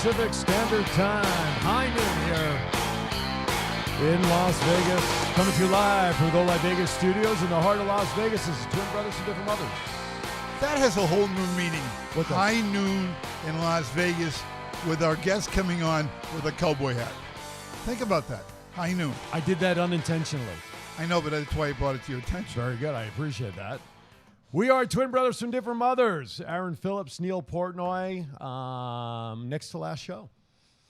Pacific Standard Time. High noon here in Las Vegas. Coming to you live from the Go Live Vegas studios in the heart of Las Vegas. This is Twin Brothers from Different Mothers. That has a whole new meaning. What does? High noon in Las Vegas with our guest coming on with a cowboy hat. Think about that. High noon. I did that unintentionally. I know, but that's why I brought it to your attention. Very good. I appreciate that. We are Twin Brothers from Different Mothers. Aaron Phillips, Neil Portnoy. Next to last show,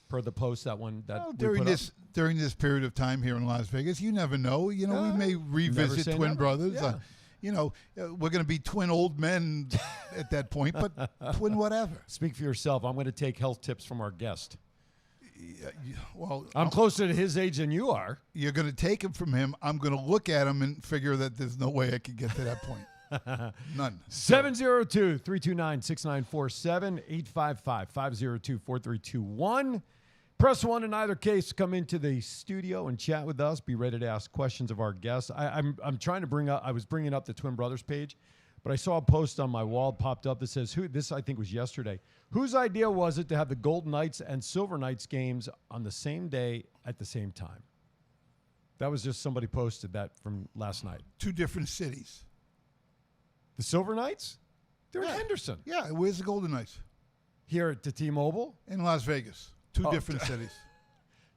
per the post that one that Well, we put up. during this period of time here in Las Vegas, you never know. You know, we may revisit say Twin never. Brothers. Yeah. We're going to be twin old men at that point, but twin whatever. Speak for yourself. I'm going to take health tips from our guest. Well, I'm closer to his age than you are. you're going to take him from him. I'm going to look at him and figure that there's no way I could get to that point. None. 702-329-6947, 855-502-4321. Press 1 in either case. Come into the studio and chat with us. Be ready to ask questions of our guests. I'm trying to bring up, I was bringing up the Twin Brothers page, but I saw a post on my wall popped up that says, this I think was yesterday, whose idea was it to have the Golden Knights and Silver Knights games on the same day at the same time? That was just somebody posted that from last night. Two different cities. The Silver Knights? They're in Yeah. Henderson. Yeah, where's the Golden Knights? Here at the T-Mobile? In Las Vegas. Two Oh. different cities.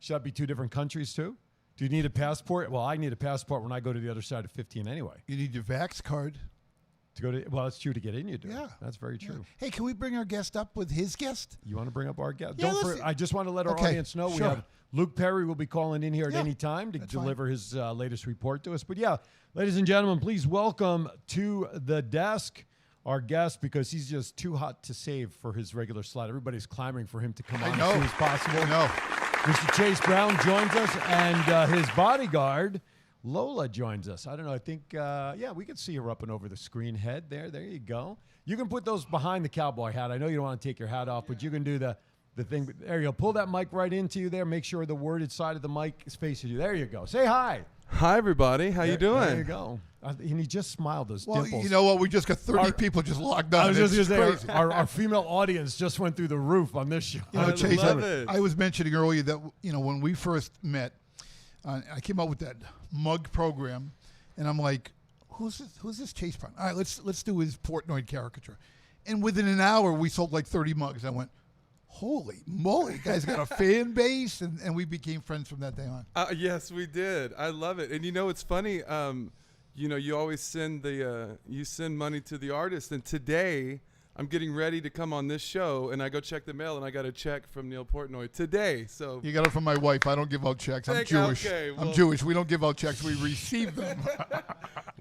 Should that be two different countries too? Do you need a passport? Well, I need a passport when I go to the other side of 15 anyway. You need your Vax card. To go to, well, it's true to get in, you do. Yeah. That's very true. Hey, can we bring our guest up with his guest? You want to bring up our guest? Yeah, let's see. I just want to let our Okay, audience know we sure. have Luke Perry will be calling in here at Yeah, any time to that's fine. deliver his latest report to us. But yeah, ladies and gentlemen, please welcome to the desk our guest, because he's just too hot to save for his regular slot. Everybody's clamoring for him to come on as soon as possible. I know. Mr. Chase Brown joins us, and his bodyguard, Lola, joins us. I don't know. I think, we can see her up and over the screen head there. There you go. You can put those behind the cowboy hat. I know you don't want to take your hat off, but you can do the thing. There you go. Pull that mic right into you there. Make sure the worded side of the mic is facing you. There you go. Say hi. Hi, everybody. How you doing? There you go. And he just smiled. Those Well, dimples. you know what? We just got 30 people just logged on. I was just It's going to crazy. say, our female audience just went through the roof on this show. You know, I Chase, love it. I was mentioning earlier that, when we first met, I came up with that mug program, and I'm like, who's this Chase Brown? All right, let's do his Portnoy caricature. And within an hour, we sold like 30 mugs. I went, holy moly, guy's got a fan base, and we became friends from that day on. Yes, we did. I love it. And it's funny. You always send you send money to the artist. And today, I'm getting ready to come on this show, and I go check the mail, and I got a check from Neil Portnoy today. So You got it from my wife. I don't give out checks. I'm Thank- Jewish. okay, I'm well- Jewish. We don't give out checks. We receive them.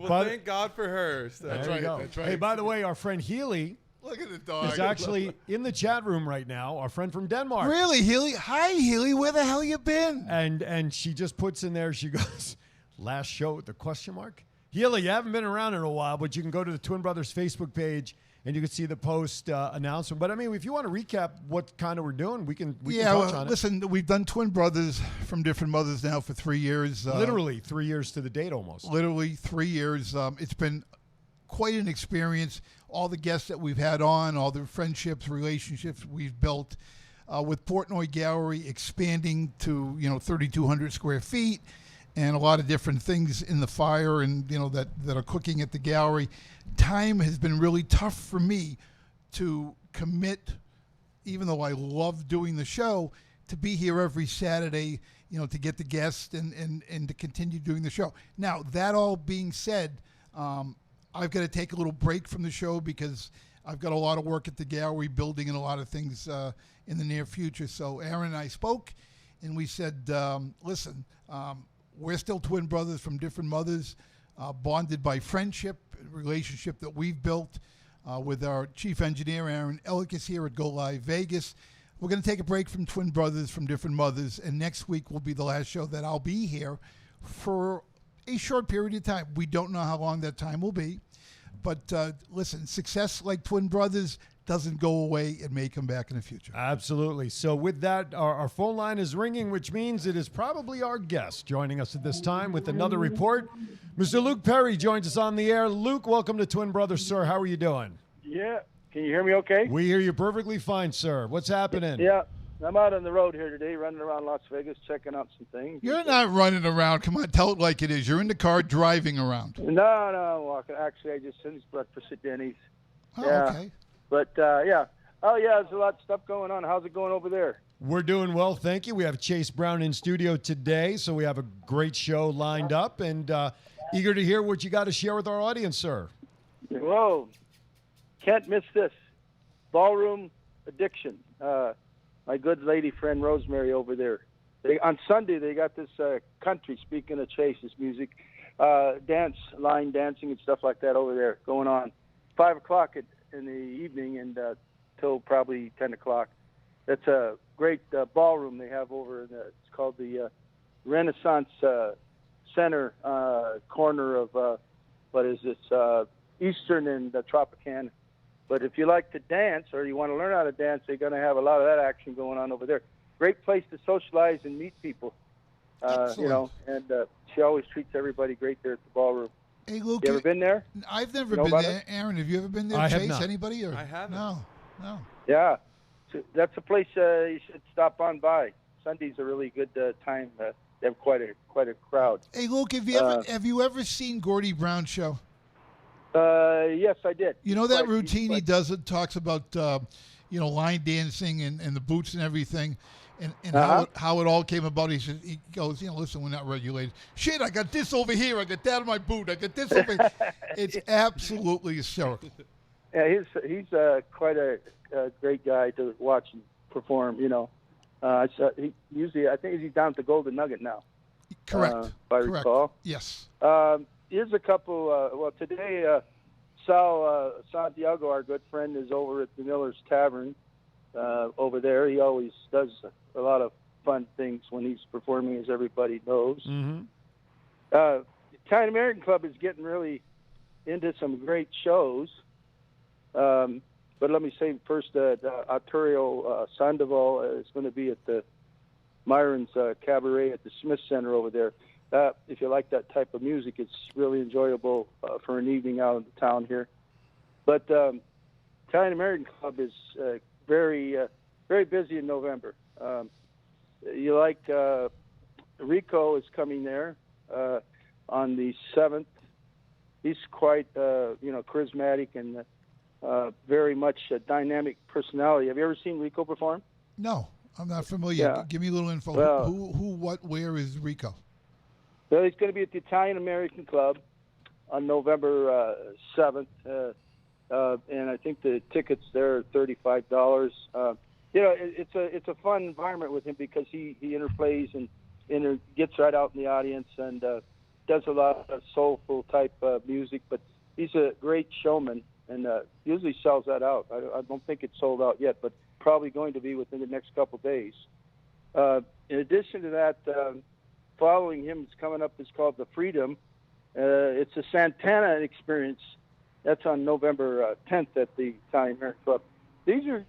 thank God for her. So. There you right, go. that's right. Hey, by the way, our friend Healy Look at the dog. is actually in the chat room right now. Our friend from Denmark. Really, Healy? Hi, Healy. Where the hell you been? And she just puts in there, she goes, last show with the question mark. Healy, you haven't been around in a while, but you can go to the Twin Brothers Facebook page and you can see the post announcement. But I mean, if you want to recap what kind of we're doing, we can touch on it. Listen, we've done Twin Brothers from Different Mothers now for 3 years. Literally 3 years to the date almost. Literally 3 years. It's been quite an experience. All the guests that we've had on, all the friendships, relationships we've built with Portnoy Gallery expanding to 3,200 square feet, and a lot of different things in the fire, and that are cooking at the gallery. Time has been really tough for me to commit, even though I love doing the show, to be here every Saturday, to get the guests and to continue doing the show. Now, that all being said, I've got to take a little break from the show because I've got a lot of work at the gallery building and a lot of things in the near future. So Aaron and I spoke, and we said, listen, we're still twin brothers from different mothers, bonded by friendship, relationship that we've built with our chief engineer, Aaron Ellicus, here at Go Live Vegas. We're going to take a break from Twin Brothers from Different Mothers, and next week will be the last show that I'll be here for a short period of time. We don't know how long that time will be, but listen, success like Twin Brothers doesn't go away. It may come back in the future. Absolutely. So with that, our phone line is ringing, which means it is probably our guest joining us at this time with another report. Mr. Luke Perry joins us on the air. Luke, welcome to Twin Brothers, sir. How are you doing? Yeah. Can you hear me okay? We hear you perfectly fine, sir. What's happening? Yeah. I'm out on the road here today, running around Las Vegas, checking out some things. You're not running around. Come on, tell it like it is. You're in the car driving around. No, I'm walking. Actually, I just finished breakfast at Denny's. Oh, Yeah. okay. But, yeah. Oh, yeah, there's a lot of stuff going on. How's it going over there? We're doing well, thank you. We have Chase Brown in studio today, so we have a great show lined up, and eager to hear what you got to share with our audience, sir. Whoa. Can't miss this. Ballroom Addiction. My good lady friend Rosemary over there. On Sunday, they got this country, speaking of Chase's music, line dancing and stuff like that over there going on. 5 o'clock in the evening and till probably 10 o'clock. That's a great ballroom they have over in it's called the Renaissance Center corner of, what is this, Eastern and Tropicana. But if you like to dance or you want to learn how to dance, they're going to have a lot of that action going on over there. Great place to socialize and meet people, you know, and she always treats everybody great there at the ballroom. Hey, Luke. You ever been there? I've never know been about there. Aaron, have you ever been there? I Chase, have not. anybody? Or? I haven't. No. Yeah. So that's a place you should stop on by. Sunday's a really good time. They have quite a crowd. Hey, Luke, have you ever seen Gordie Brown's show? Yes, I did. You know that Quite- routine he quite- does? It talks about line dancing and the boots and everything, and Uh-huh. how it all came about. He goes, listen, we're not regulated. Shit, I got this over here. I got that on my boot. I got this over here. It's absolutely hysterical. Yeah, he's quite a great guy to watch and perform. You know, he usually I think he's down at the Golden Nugget now. Correct. If I Correct. recall. Yes. Here's a couple. Well, today Sal Santiago, our good friend, is over at the Miller's Tavern over there. He always does a lot of fun things when he's performing, as everybody knows. Mm-hmm. Italian American Club is getting really into some great shows. But let me say first that Arturo Sandoval is going to be at the Myron's Cabaret at the Smith Center over there. If you like that type of music, it's really enjoyable for an evening out in the town here. But Italian American Club is very busy in November. You like Rico is coming there on the 7th. He's quite charismatic and very much a dynamic personality. Have you ever seen Rico perform? No, I'm not familiar. Yeah. Give me a little info. Well- Who, what, where is Rico? Well, he's going to be at the Italian American Club on November 7th, and I think the tickets there are $35. It's a fun environment with him because he interplays and gets right out in the audience and does a lot of soulful type music. But he's a great showman and usually sells that out. I don't think it's sold out yet, but probably going to be within the next couple days. In addition to that. Following him is coming up is called The Freedom. It's a Santana experience. That's on November 10th at the Italian American Club. These are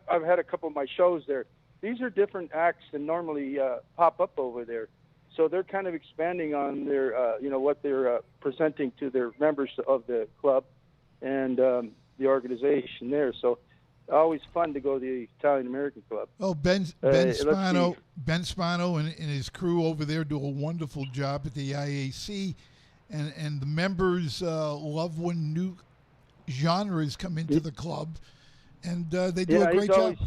I've had a couple of my shows there. These are different acts than normally pop up over there. So they're kind of expanding on their what they're presenting to their members of the club and the organization there. So always fun to go to the Italian American Club. Oh, Ben let's Spano, see. Ben Spano and his crew over there do a wonderful job at the IAC, and the members love when new genres come into the club, and they do a great job.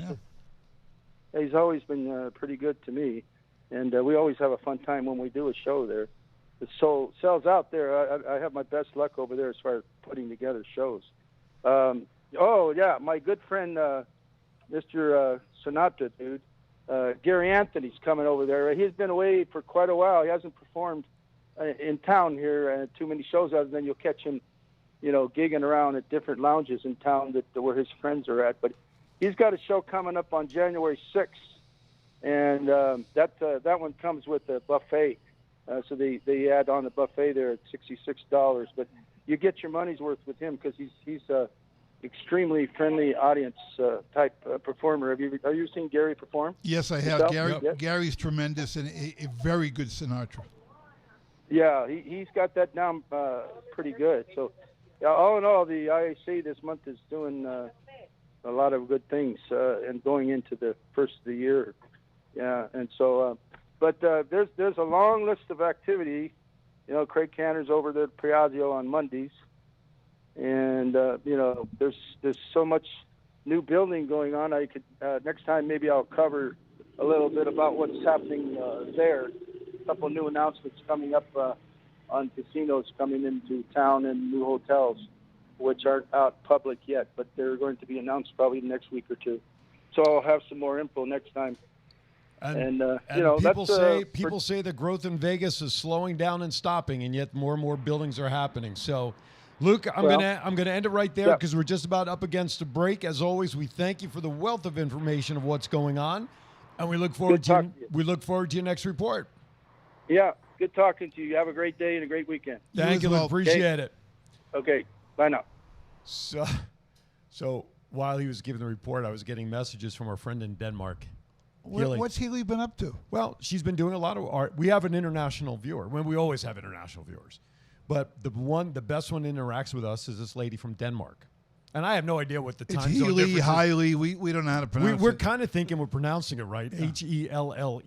He's always been pretty good to me, and we always have a fun time when we do a show there. The soul sells out there. I have my best luck over there as far as putting together shows. My good friend, Mr. Sinatra, dude, Gary Anthony's coming over there. He's been away for quite a while. He hasn't performed in town here too many shows other than you'll catch him, gigging around at different lounges in town where his friends are at. But he's got a show coming up on January 6th, and that one comes with a buffet. So they add on the buffet there at $66. But you get your money's worth with him because he's extremely friendly audience type performer. Have you seen Gary perform? Yes, I have. Yourself? Gary, Gary's tremendous and a very good Sinatra. Yeah, he's got that down pretty good. So all in all, the IAC this month is doing a lot of good things and going into the first of the year. Yeah, and so, but there's a long list of activity. You know, Craig Cantor's over there at Priazio on Mondays, and you know, there's so much new building going on. I could next time maybe I'll cover a little bit about what's happening there. A couple of new announcements coming up on casinos coming into town and new hotels, which aren't out public yet, but they're going to be announced probably next week or two. So I'll have some more info next time. And you know, people say the growth in Vegas is slowing down and stopping, and yet more and more buildings are happening. So, Luke, I'm gonna end it right there because we're just about up against a break. As always, we thank you for the wealth of information of what's going on, and we look forward to your next report. Yeah, good talking to you. Have a great day and a great weekend. Thank you, Luke. Appreciate it. Okay, bye now. So while he was giving the report, I was getting messages from our friend in Denmark. What's Healy been up to? Well, she's been doing a lot of art. We have an international viewer. We always have international viewers. But the best one that interacts with us is this lady from Denmark. And I have no idea what the time zone difference is. Healy, we don't know how to pronounce it. We're kind of thinking we're pronouncing it right, Helle.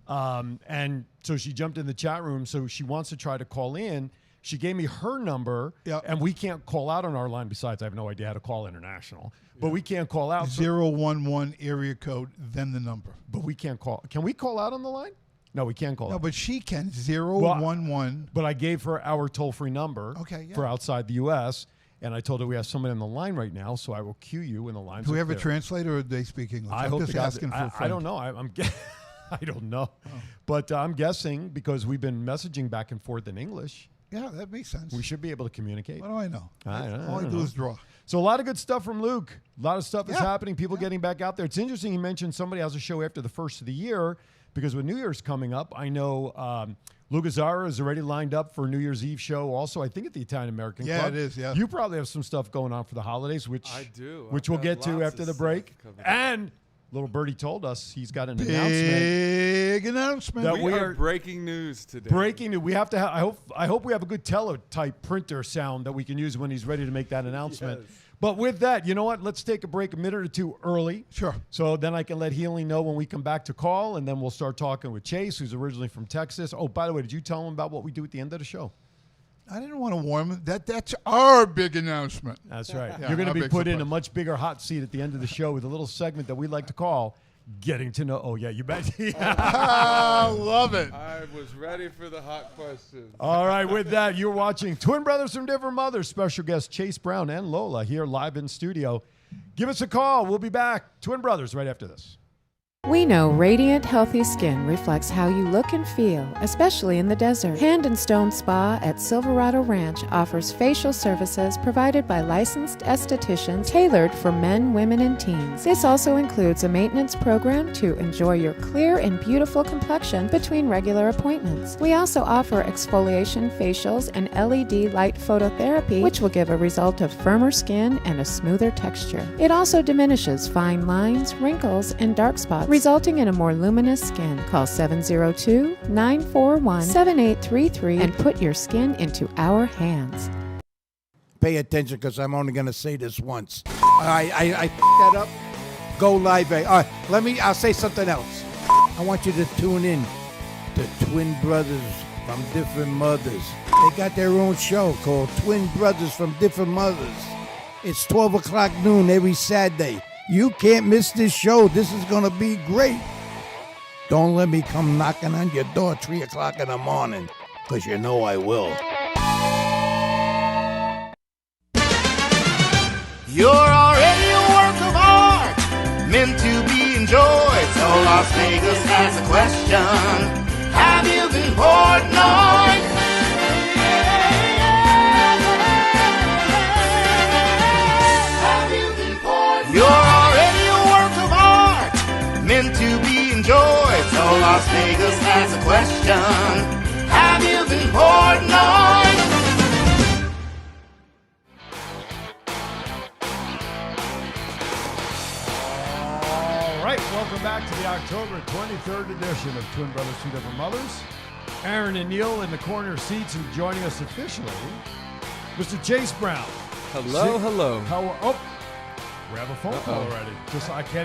And so she jumped in the chat room, so she wants to try to call in. She gave me her number, and we can't call out on our line. Besides, I have no idea how to call international. But we can't call out. 011 area code, then the number. But we can't call. Can we call out on the line? No, we can't call out. No, but she can. 011. But I gave her our toll-free number for outside the U.S., and I told her we have somebody on the line right now, so I will cue you in the line. Do we have a translator, or do they speak English? I'm just asking for a friend. I don't know. I don't know. But I'm guessing because we've been messaging back and forth in English. Yeah, that makes sense. We should be able to communicate. What do I know? All I don't do know. is draw. So a lot of good stuff from Luke. A lot of stuff is happening. People getting back out there. It's interesting you mentioned somebody has a show after the first of the year because with New Year's coming up, I know Lou Gazzara is already lined up for a New Year's Eve show also, I think, at the Italian American Club. Yeah, it is, yeah. You probably have some stuff going on for the holidays, which I do. Which we'll get to after the break. And little birdie told us he's got an announcement. Big announcement. That we are breaking news today. Breaking news. We have to have. I hope we have a good teletype printer sound that we can use when he's ready to make that announcement. Yes. But with that, you know what? Let's take a break a minute or two early. Sure. So then I can let Healy know when we come back to call, and then we'll start talking with Chase, who's originally from Texas. Oh, by the way, did you tell him about what we do at the end of the show? I didn't want to warn him. That's our big announcement. That's right. Yeah, You're going to be big put in a surprise. much bigger hot seat at the end of the show with a little segment that we like to call Getting to Know. Oh, yeah, you bet. I love it. I was ready for the hot questions. All right, with that, you're watching Twin Brothers from Different Mothers. Special guests Chase Brown and Lola here live in studio. Give us a call. We'll be back. Twin Brothers right after this. We know radiant, healthy skin reflects how you look and feel, especially in the desert. Hand and Stone Spa at Silverado Ranch offers facial services provided by licensed estheticians tailored for men, women, and teens. This also includes a maintenance program to enjoy your clear and beautiful complexion between regular appointments. We also offer exfoliation facials and LED light phototherapy, which will give a result of firmer skin and a smoother texture. It also diminishes fine lines, wrinkles, and dark spots, resulting in a more luminous skin. Call 702-941-7833 and put your skin into our hands. Pay attention because I'm only going to say this once. I that up. Go live. I'll say something else. I want you to tune in to Twin Brothers from Different Mothers. They got their own show called Twin Brothers from Different Mothers. It's 12 o'clock noon every Saturday. You can't miss this show. This is going to be great. Don't let me come knocking on your door 3 o'clock in the morning, because you know I will. You're already a work of art, meant to be enjoyed. So Las Vegas has a question. Have you been Portnoy? Have you been Portnoy? You're already a work of art, meant to be enjoyed. So Las Vegas has a question. Have you been Portnoy? All right, welcome back to the October 23rd edition of Twin Brothers Two Different Mothers. Aaron and Neil in the corner seats, and joining us officially, Mr. Chase Brown. Hello, hello. We have a phone call already.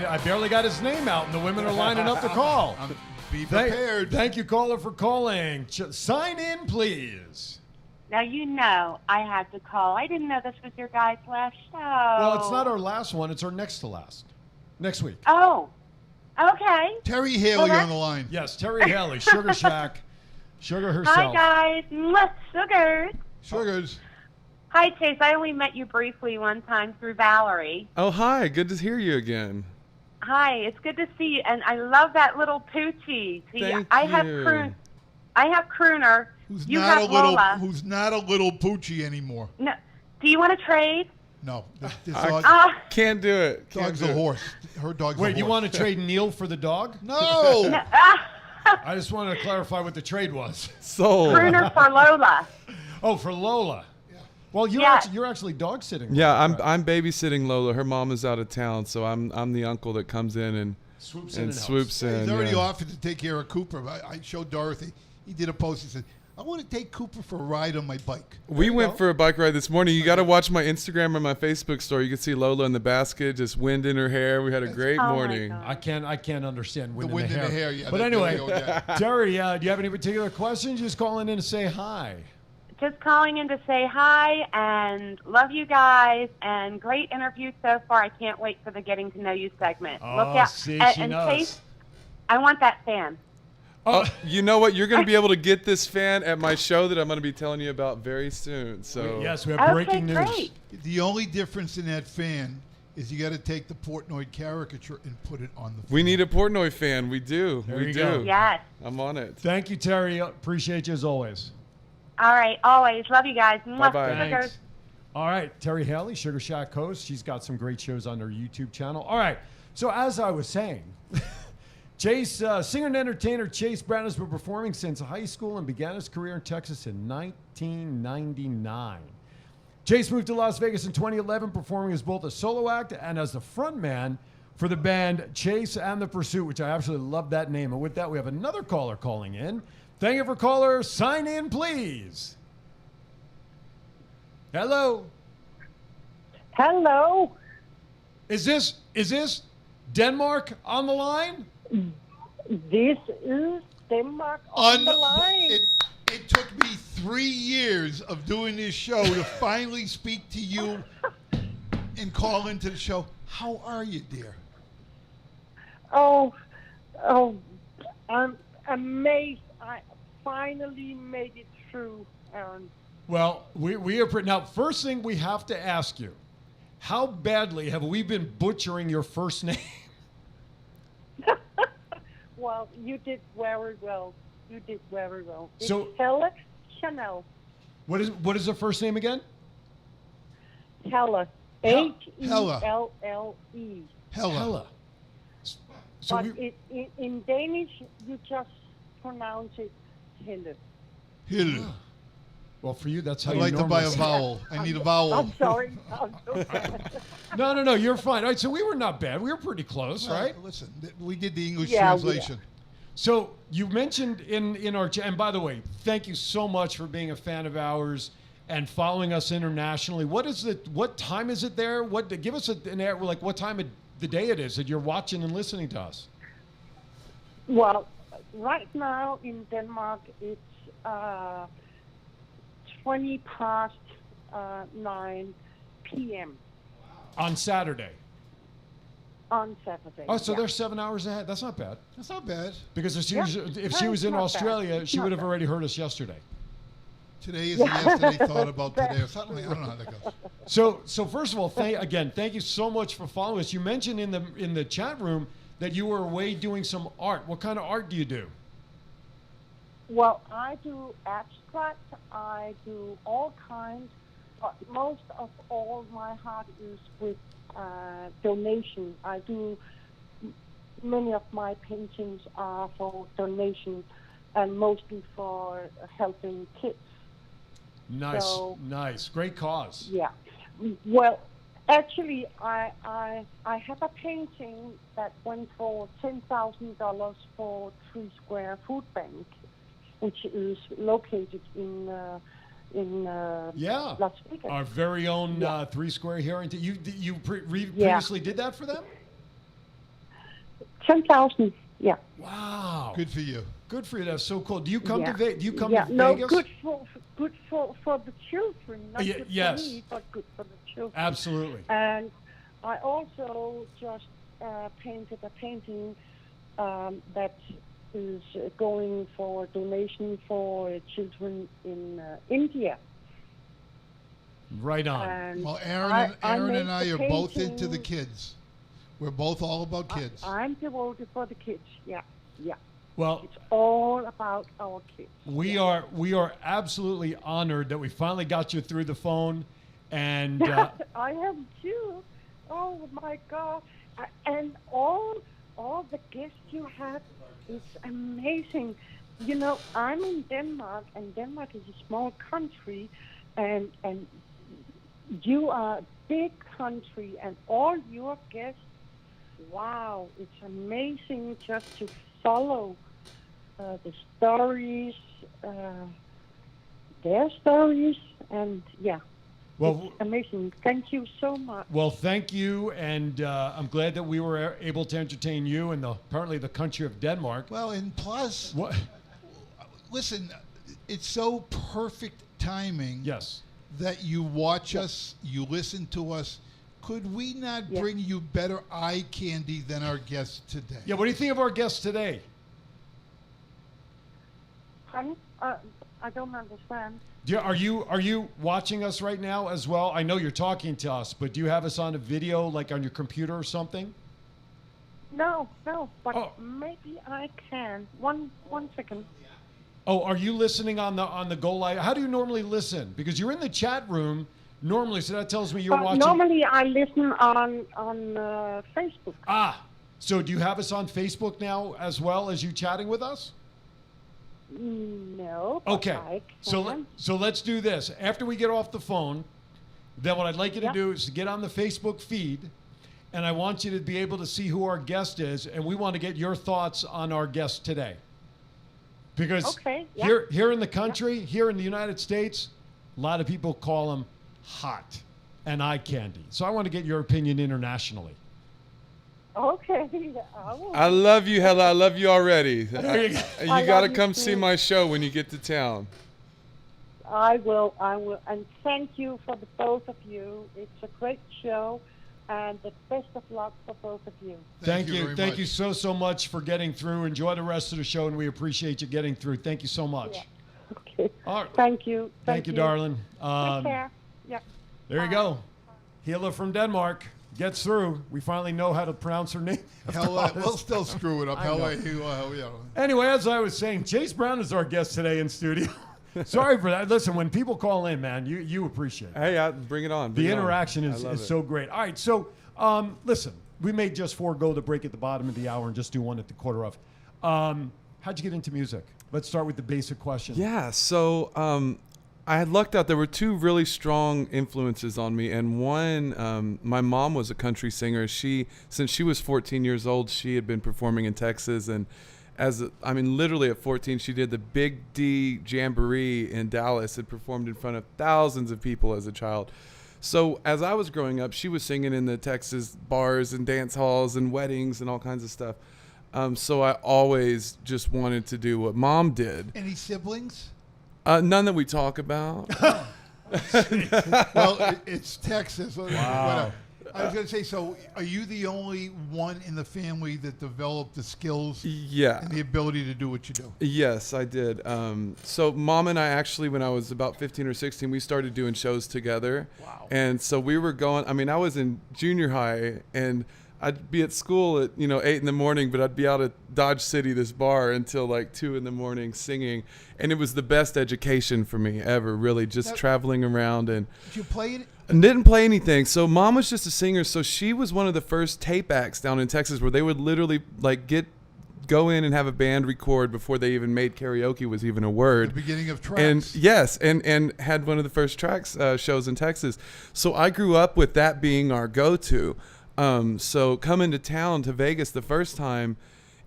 I barely got his name out, and the women are lining up to call. Be prepared. Thank you, caller, for calling. Sign in, please. Now, you know I had to call. I didn't know this was your guys' last show. Well, it's not our last one. It's our next to last. Next week. Oh, okay. Terry Haley on the line. Yes, Terry Haley, Sugar Shack. Sugar herself. Hi, guys. Mwah, Sugars. Sugars. Hi, Chase. I only met you briefly one time through Valerie. Oh, hi. Good to hear you again. Hi. It's good to see you. And I love that little Poochie. See, Thank I have you. Crooner. Who's you not have a little? Lola. Who's not a little Poochie anymore? No. Do you want to trade? No, this I dog, can't do it. Can't dog's do a it. horse. Her dog's a Wait, horse. you want to trade Neil for the dog? No. I just wanted to clarify what the trade was. Sold. Crooner for Lola. Oh, for Lola. Well, Yeah. you're actually dog sitting. Yeah, I'm babysitting Lola. Her mom is out of town, so I'm the uncle that comes in and Swoops in and helps. swoops in. He's already yeah. offered to take care of Cooper. I showed Dorothy. He did a post. He said, I want to take Cooper for a ride on my bike. We went for a bike ride this morning. You got to watch my Instagram or my Facebook story. You can see Lola in the basket, just wind in her hair. We had a great Oh, my morning. God. I can't understand wind, The wind in the hair. yeah. But there anyway, we go with that. Terry, do you have any particular questions? Just calling in to say hi. Just calling in to say hi and love you guys and great interview so far. I can't wait for the getting to know you segment. Oh, Look out. see, she and knows. Chase, I want that fan. Oh, you know what? You're going to be able to get this fan at my show that I'm going to be telling you about very soon. So Yes, we have Okay, breaking news. great. The only difference in that fan is you got to take the Portnoy caricature and put it on the fan. we need a Portnoy fan. We do. There we you do. go. Yes. I'm on it. Thank you, Terry. Appreciate you as always. All right. Always. Love you guys. Mwah, Bye-bye. Sugars. Thanks. All right, Terry Haley, Sugar Shack host. She's got some great shows on her YouTube channel. All right, so as I was saying, Chase, singer and entertainer Chase Brown has been performing since high school and began his career in Texas in 1999. Chase moved to Las Vegas in 2011, performing as both a solo act and as the frontman for the band Chase and the Pursuit, which I absolutely love that name. And with that, we have another caller calling in. Thank you for caller. Sign in, please. Hello. Hello. Is this Denmark on the line? This is Denmark on the line. It took me 3 years of doing this show to finally speak to you and call into the show. How are you, dear? Oh, I'm amazed. I finally made it through, Aaron. Well, we are now. First thing we have to ask you: how badly have we been butchering your first name? Well, you did very well. You did very well. It's So- Helle Chanel. What is the first name again? Helle. Helle. H-E-L-L-E. Hella. Hella. So But in Danish, you just pronounce it Helle. Hille. well, for you, that's how I'd you like to buy normally a say it. vowel. I need a vowel. I'm sorry. I'm so sorry. No, you're fine. All right, so we were not bad. We were pretty close, right? Listen, we did the English Yeah, translation. So you mentioned in our and by the way, thank you so much for being a fan of ours and following us internationally. What time is it there? Give us an air like what time of the day it is that you're watching and listening to us. Well, right now in Denmark, it's 20 past 9 p.m. On Saturday. on Saturday. Oh, so yeah. they're 7 hours ahead. That's not bad. That's not bad. Because if she Yeah. was, if No, she it's was in not bad. Australia, It's she not would have bad. already heard us yesterday. Today is the yesterday thought about today or something. I don't know how that goes. So first of all, thank you so much for following us. You mentioned in the chat room that you were away doing some art. What kind of art do you do? Well, I do abstract. I do all kinds. But most of all my heart is with donation. I do many of my paintings are for donation and mostly for helping kids. Nice, So- nice, great cause. Yeah. Well, actually, I have a painting that went for $10,000 for 3 Square Food Bank, which is located in in Yeah. Las Vegas. Our very own Yeah. 3 Square here. You Yeah. previously did that for them? 10,000. Yeah. Wow. Good for you. Good for you. That's so cool. Do you come yeah. to Do you come yeah. to No, Vegas? good for the children, not Ye- good yes. for me, but good for the children. Absolutely. And I also just painted a painting that is going for donation for children in India. Right on. And Well, Aaron made and I the are both into the painting. kids. We're both all about kids. I'm devoted for the kids. Yeah, yeah. Well, It's all about our kids. we are absolutely honored that we finally got you through the phone, and I have too. Oh my God! And all the guests you had, it's amazing. You know, I'm in Denmark, and Denmark is a small country, and you are a big country, and all your guests. Wow, it's amazing just to follow the stories, their stories, and yeah. well, It's amazing. Thank you so much. well, thank you, and I'm glad that we were able to entertain you and apparently the country of Denmark. Well, and plus, What? listen, it's so perfect timing Yes. that you watch us, you listen to us. Could we not Yeah. bring you better eye candy than our guests today? Yeah. What do you think of our guests today? Honey, I don't understand. Are you watching us right now as well? I know you're talking to us, but do you have us on a video, like on your computer or something? No, but Oh. maybe I can. One second. Oh, are you listening on the Go Live? How do you normally listen? Because you're in the chat room normally, so that tells me you're watching. Normally I listen on Facebook. Ah, so do you have us on Facebook now as well as you chatting with us? No. But Okay, I so can. so let's do this. After we get off the phone, then what I'd like you to Yeah. do is to get on the Facebook feed, and I want you to be able to see who our guest is, and we want to get your thoughts on our guest today. Because Okay, yeah. here in the country, here in the United States, a lot of people call them hot and eye candy. So I want to get your opinion internationally. Okay. I will. I love you, Hella. I love you already. There you go. You I got to love you come too. see my show when you get to town. I will. And thank you for the both of you. It's a great show, and the best of luck for both of you. Thank you. very Thank much. you so much for getting through. Enjoy the rest of the show, and we appreciate you getting through. Thank you so much. Yeah. Okay. All right. Thank you. Thank you, darling. Take care. Yeah. There you go. Hila from Denmark gets through. We finally know how to pronounce her name. Hella, we'll still screw it up. I know. Hella, Anyway, as I was saying, Chase Brown is our guest today in studio. Sorry for that. Listen, when people call in, man, you appreciate it. Hey, bring it on. Bring The it on. interaction I is love it. so great. All right, so listen, we may just forego the break at the bottom of the hour and just do one at the quarter of. How'd you get into music? Let's start with the basic question. Yeah, so I had lucked out. There were two really strong influences on me, and one, my mom was a country singer. Since she was 14 years old, she had been performing in Texas, and literally at 14, she did the Big D Jamboree in Dallas and performed in front of thousands of people as a child. So as I was growing up, she was singing in the Texas bars and dance halls and weddings and all kinds of stuff. So I always just wanted to do what Mom did. Any siblings? None that we talk about. Well, it's Texas. Wow. I was going to say, so are you the only one in the family that developed the skills Yeah. and the ability to do what you do? Yes, I did. So Mom and I actually, when I was about 15 or 16, we started doing shows together. Wow. And so we were going, I was in junior high, and I'd be at school at 8 in the morning, but I'd be out at Dodge City, this bar, until like 2 in the morning singing, and it was the best education for me ever. Really, just Now- traveling around and Did you play it? didn't play anything. So Mom was just a singer, so she was one of the first tape acts down in Texas where they would literally like go in and have a band record before they even made karaoke was even a word. The beginning of tracks. And yes, and had one of the first tracks shows in Texas. So I grew up with that being our go-to. So coming to town to Vegas the first time,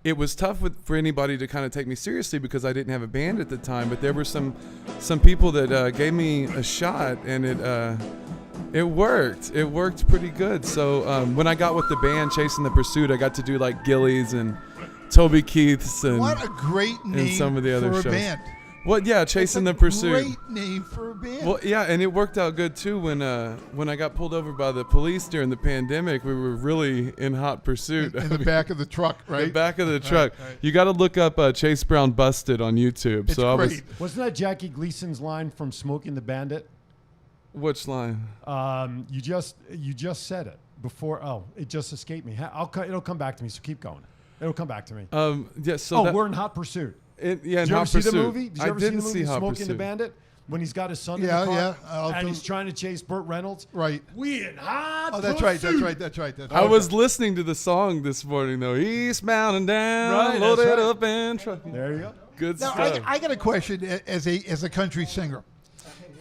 it was tough for anybody to kind of take me seriously because I didn't have a band at the time. But there were some people that gave me a shot, and it worked. It worked pretty good. So when I got with the band Chasing the Pursuit, I got to do like Gillies and Toby Keith's and What a great name some of the other for a shows. band. Well, yeah, Chasing It's the a Pursuit. Great name for a band. Well, yeah, and it worked out good too. When I got pulled over by the police during the pandemic, we were really in hot pursuit. in the back of the truck, right? The back of the truck. You got to look up Chase Brown Busted on YouTube. It's so great. Wasn't that Jackie Gleason's line from Smoking the Bandit? Which line? You just said it before. Oh, it just escaped me. It'll come back to me. So keep going. It'll come back to me. Yeah. So we're in Hot Pursuit. Yeah, Did you ever Hot see Pursuit. the movie? Did you I ever didn't see the see movie Hot Smoking the Pursuit. Bandit? When he's got his son Yeah, in the car yeah. and he's trying to chase Burt Reynolds. Right. We in Hot Oh, that's Pursuit. right. That's right. I was listening to the song this morning though. Eastbound and down, Right, loaded that's right. up and truck. There you go. Good Now, stuff. I got a question as a country singer.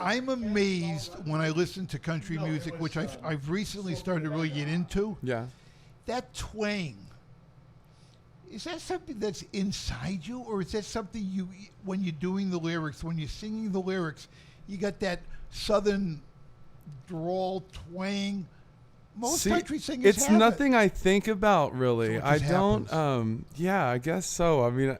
I'm amazed when I listen to country music, which I've recently started to really get into. Yeah. That twang. Is that something that's inside you, or is that something you, when you're doing the lyrics, when you're singing the lyrics, you got that southern drawl twang? Most See, country singers it's have nothing I think about really. So it I just don't. happens. Yeah, I guess so. I mean,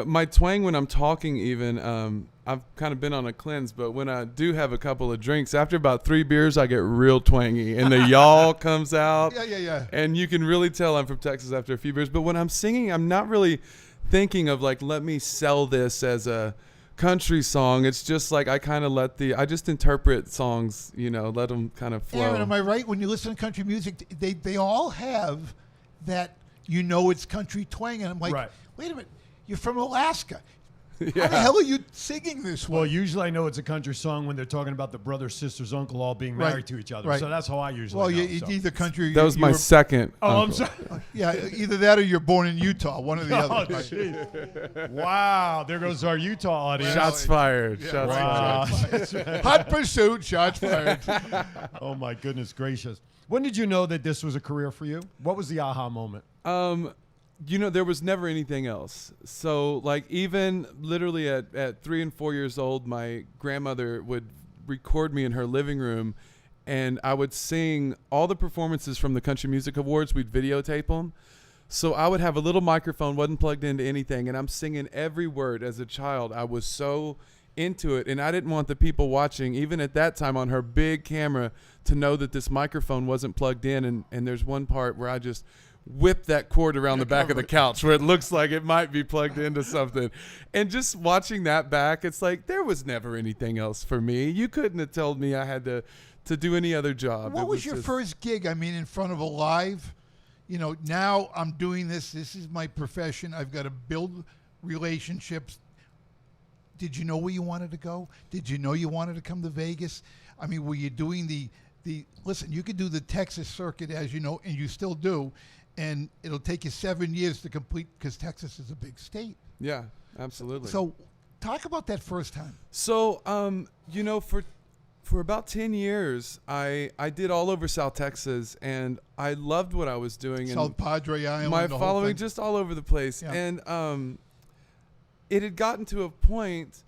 my twang when I'm talking, even I've kind of been on a cleanse, but when I do have a couple of drinks, after about 3 beers, I get real twangy, and the y'all comes out. Yeah. And you can really tell I'm from Texas after a few beers. But when I'm singing, I'm not really thinking of like, let me sell this as a country song. It's just like I kind of I just interpret songs, let them kind of flow. Aaron, am I right? When you listen to country music, they all have that, it's country twang. And I'm like, Right. wait a minute, you're from Alaska. Yeah. How the hell are you singing this Well, one? usually I know it's a country song when they're talking about the brother, sisters, uncle all being Right. married to each other. Right. So that's how I usually Well, know. it's so. either country. That was my second. Oh, I'm uncle. sorry. Yeah, either that or you're born in Utah. One or the Oh, other. jeez. Wow. There goes our Utah audience. Shots fired. Yeah, Shots right. fired. Wow. Hot pursuit, shots fired. Oh, my goodness gracious. When did you know that this was a career for you? What was the aha moment? There was never anything else. So, like, even literally at 3 and 4 years old, my grandmother would record me in her living room, and I would sing all the performances from the Country Music Awards. We'd videotape them. So I would have a little microphone, wasn't plugged into anything, and I'm singing every word as a child. I was so into it, and I didn't want the people watching, even at that time on her big camera, to know that this microphone wasn't plugged in. And there's one part where I just whip that cord around the back of the couch where it looks like it might be plugged into something. And just watching that back, it's like there was never anything else for me. You couldn't have told me I had to do any other job. What It was your just- first gig? I mean, in front of a live? Now I'm doing this. This is my profession. I've got to build relationships. Did you know where you wanted to go? Did you know you wanted to come to Vegas? I mean, were you doing the listen, you could do the Texas circuit, as you know, and you still do, and it'll take you 7 years to complete because Texas is a big state. Yeah, absolutely. So talk about that first time. So, for about 10 years, I did all over South Texas, and I loved what I was doing. South And Padre Island. my the whole following thing. just all over the place. Yeah. And it had gotten to a point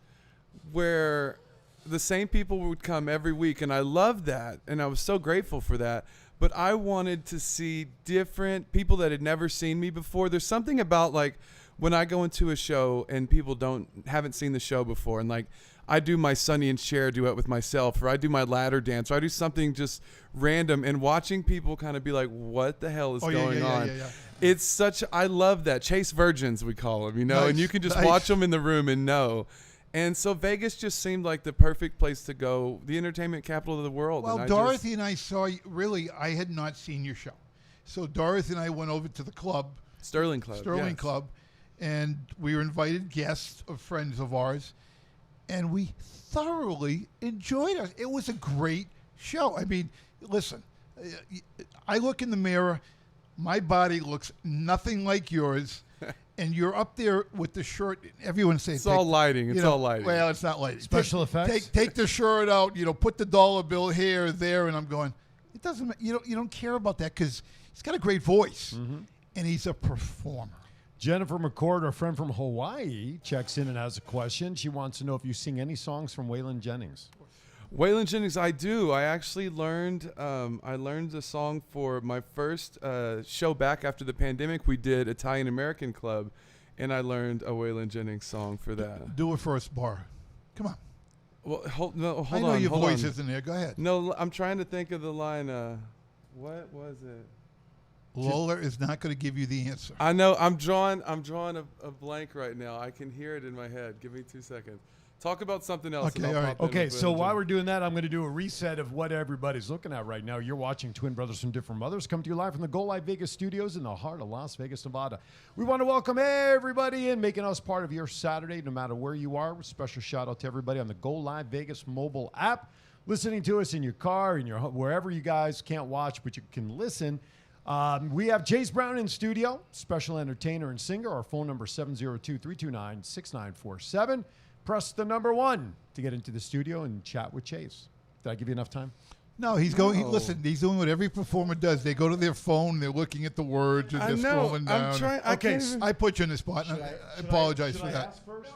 where the same people would come every week, and I loved that, and I was so grateful for that. But I wanted to see different people that had never seen me before. There's something about like when I go into a show and people haven't seen the show before, and like I do my Sonny and Cher duet with myself, or I do my ladder dance, or I do something just random, and watching people kind of be like, what the hell is going on? Yeah. It's I love that. Chase virgins, we call them, and Nice, you can just nice. watch them in the room and know. And so Vegas just seemed like the perfect place to go, the entertainment capital of the world. Well, and Dorothy and I saw you. Really, I had not seen your show. So Dorothy and I went over to the club, Sterling Club. Sterling yes. Club, and we were invited guests of friends of ours, and we thoroughly enjoyed it. It was a great show. I mean, listen, I look in the mirror, my body looks nothing like yours. And you're up there with the shirt. Everyone says It's all lighting. It's all lighting. Well, it's not lighting. Special effects? Take the shirt out. Put the dollar bill here, there, and I'm going. It doesn't. You don't care about that because he's got a great voice, and he's a performer. Jennifer McCord, our friend from Hawaii, checks in and has a question. She wants to know if you sing any songs from Waylon Jennings. Waylon Jennings, I do. I actually learned the song for my first show back after the pandemic. We did Italian American Club, and I learned a Waylon Jennings song for that. Do it for us, Bar. Come on. Well, hold on. I know your hold voice on. isn't there. Go ahead. No, I'm trying to think of the line. What was it? Lola is not going to give you the answer. I know. I'm drawing a blank right now. I can hear it in my head. Give me 2 seconds. Talk about something else. Okay, and I'll all right. pop in Okay, with so Waylon while Jennings. we're doing that, I'm going to do a reset of what everybody's looking at right now. You're watching Twin Brothers from Different Mothers come to you live from the Go Live Vegas studios in the heart of Las Vegas, Nevada. We want to welcome everybody in, making us part of your Saturday, no matter where you are. Special shout out to everybody on the Go Live Vegas mobile app, listening to us in your car, in your wherever you guys can't watch, but you can listen. We have Chase Brown in studio, special entertainer and singer. Our phone number 702-329-6947. Press the number 1 to get into the studio and chat with Chase. Did I give you enough time? No, he's going. Listen, he's doing what every performer does. They go to their phone, they're looking at the words, and I they're know. scrolling down. I'm trying. I Okay, can't even- I put you in the spot. And I apologize for that. Ask first?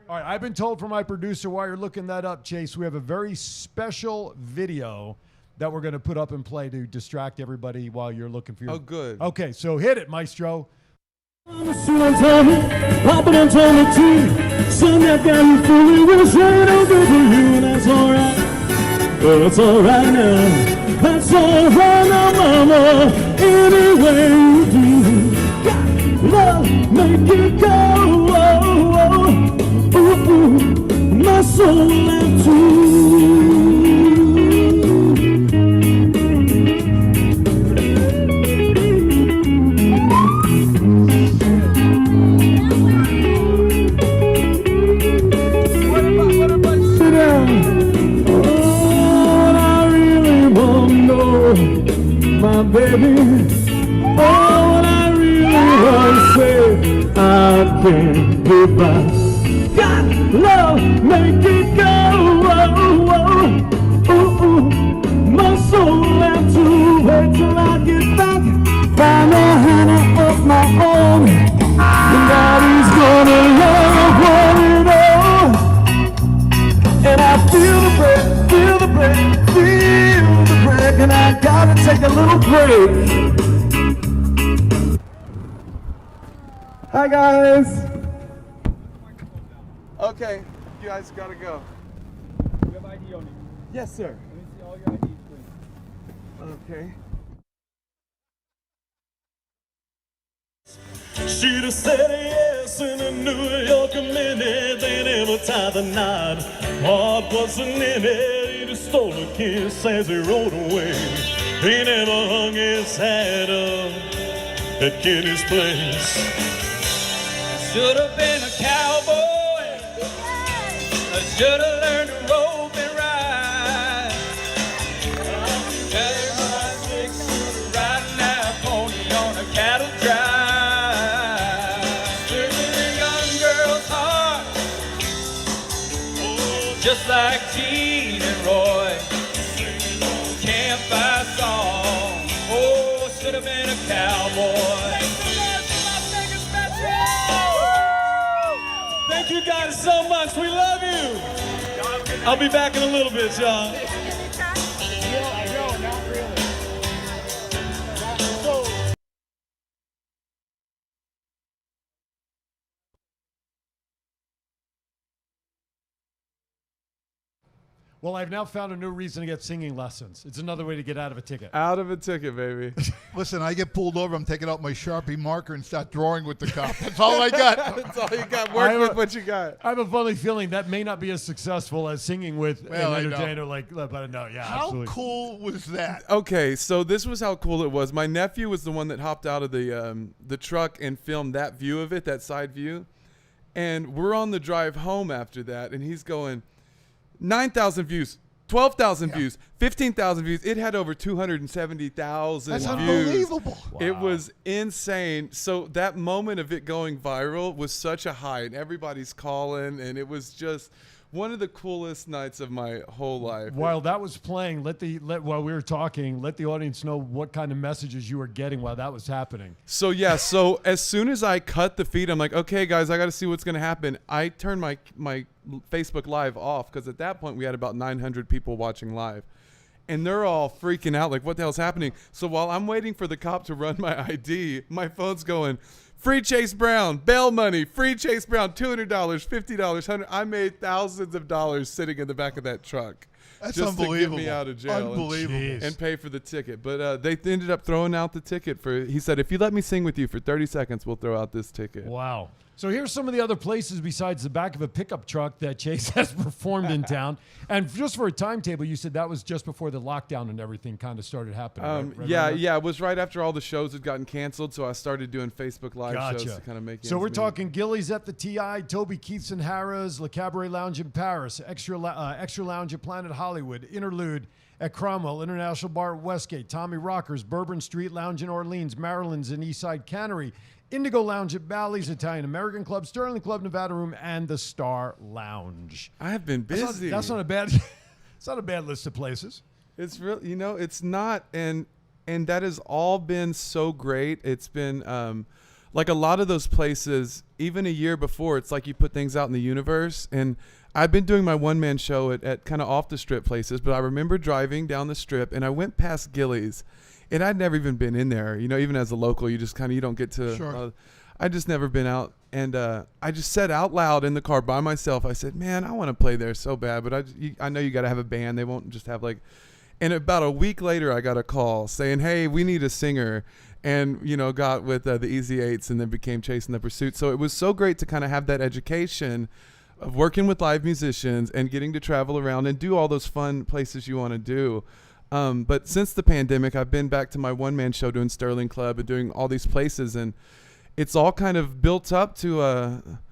All right, I've been told from my producer while you're looking that up, Chase, we have a very special video that we're going to put up and play to distract everybody while you're looking for your... Oh, good. Okay, so hit it, maestro. She done told me, Papa done told me too. Son, that guy you fool, will say no good for you, and that's alright. Well, it's alright now. That's alright now, Mama. Any way you do, love make it go. Ooh, ooh, my soul and too. My baby, all I really want to say, I can't goodbye. Got love, make it go. Ooh, ooh, my soul have to wait till I get back. Find a honey of my own, and daddy's gonna love what it all. And I feel the break, feel the break, feel the break, and I gotta take a little break. Hi guys. Okay, you guys gotta go. You have ID on you. Yes, sir. Let me see all your IDs, please. Okay. She'd have said yes in a New York minute. They never tied the knot. Heart wasn't in it. He just stole a kiss as he rode away. He never hung his hat up at Kenny's place. Should have been a cowboy. I should have learned to rope and ride. Gathered my sticks, riding that pony on a cattle drive. Stirring a young girl's heart, oh, just like Gene and Roy. Campfire song, oh, should have been a cowboy. Thank you guys so much. We love you. I'll be back in a little bit, y'all. Well, I've now found a new reason to get singing lessons. It's another way to get out of a ticket. Out of a ticket, baby. Listen, I get pulled over. I'm taking out my Sharpie marker and start drawing with the cop. That's all I got. That's all you got. Work with what you got. I have a funny feeling that may not be as successful as singing with Well, I an know. entertainer like, but no, yeah, How absolutely. cool was that? Okay, so this was how cool it was. My nephew was the one that hopped out of the truck and filmed that view of it, that side view. And we're on the drive home after that, and he's going, 9,000 views, 12,000 views, 15,000 views. It had over 270,000 That's views. unbelievable. It was insane. So that moment of it going viral was such a high, and everybody's calling, and it was just one of the coolest nights of my whole life. While that was playing, while we were talking, let the audience know what kind of messages you were getting while that was happening. So yeah, so as soon as I cut the feed, I'm like, okay, guys, I got to see what's gonna happen. I turned my Facebook Live off because at that point we had about 900 people watching live, and they're all freaking out, like, what the hell's happening? So while I'm waiting for the cop to run my ID, my phone's going, free Chase Brown, bail money, free Chase Brown, $200, $50, $100. I made thousands of dollars sitting in the back of that truck. That's just unbelievable. to get me out of jail Unbelievable. and pay for the ticket. But they ended up throwing out the ticket he said, if you let me sing with you for 30 seconds, we'll throw out this ticket. Wow. So here's some of the other places besides the back of a pickup truck that Chase has performed in town. And just for a timetable, you said that was just before the lockdown and everything kind of started happening. Right Yeah. It was right after all the shows had gotten canceled, so I started doing Facebook Live shows to kind of make. So we're ends meet. talking Gillies at the TI, Toby Keith's and Harrah's, Le Cabaret Lounge in Paris, Extra Lounge at Planet Hollywood, Interlude at Cromwell, International Bar at Westgate, Tommy Rockers, Bourbon Street Lounge in Orleans, Maryland's and Eastside Cannery, Indigo Lounge at Bally's, Italian American Club, Sterling Club, Nevada Room, and the Star Lounge. I have been busy. That's not a bad. It's not a bad list of places. It's real, it's not, and that has all been so great. It's been like a lot of those places, even a year before, it's like you put things out in the universe. And I've been doing my one-man show at kind of off the strip places, but I remember driving down the strip and I went past Gillies, and I'd never even been in there. Even as a local, you just you don't get to. Sure. I just never been out, and I just said out loud in the car by myself, I said, man, I want to play there so bad, but I know you got to have a band. They won't just have and about a week later, I got a call saying, hey, we need a singer, and, got with the Easy Eights and then became Chasing the Pursuit. So it was so great to kind of have that education of working with live musicians and getting to travel around and do all those fun places you want to do. But since the pandemic, I've been back to my one-man show doing Sterling Club and doing all these places, and it's all kind of built up to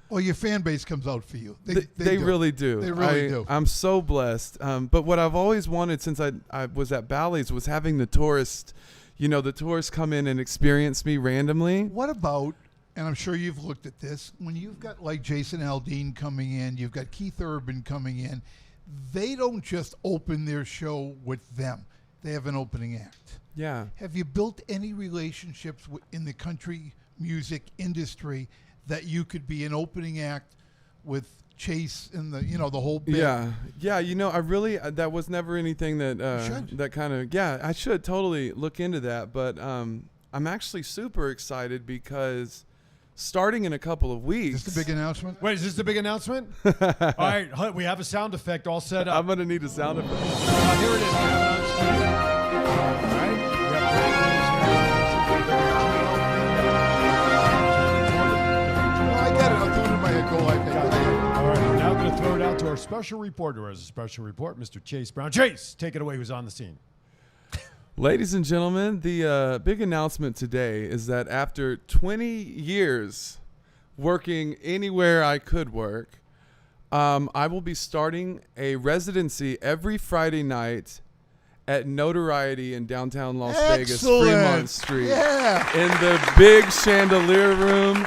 Well, your fan base comes out for you. They do. really do. They really do. I'm so blessed. But what I've always wanted since I was at Bally's was having the tourists, the tourists come in and experience me randomly. What about, and I'm sure you've looked at this, when you've got like Jason Aldean coming in, you've got Keith Urban coming in, they don't just open their show with them. They have an opening act. Yeah. Have you built any relationships in the country music industry that you could be an opening act with Chase and the whole bit? Yeah. I really that was never anything that that kind of I should totally look into that. But I'm actually super excited because starting in a couple of weeks. Is this the big announcement? Wait, is this the big announcement? All right, we have a sound effect all set up. I'm gonna need a sound effect. Here it is. All right. I get it. I'll do it in my head. Go like that. All right, we're now going to throw it out to our special reporter. As a special report, Mr. Chase Brown. Chase, take it away. Who's on the scene? Ladies and gentlemen, the big announcement today is that after 20 years working anywhere I could work, I will be starting a residency every Friday night at Notoriety in downtown Las Vegas, Fremont Street. Yeah. In the big chandelier room.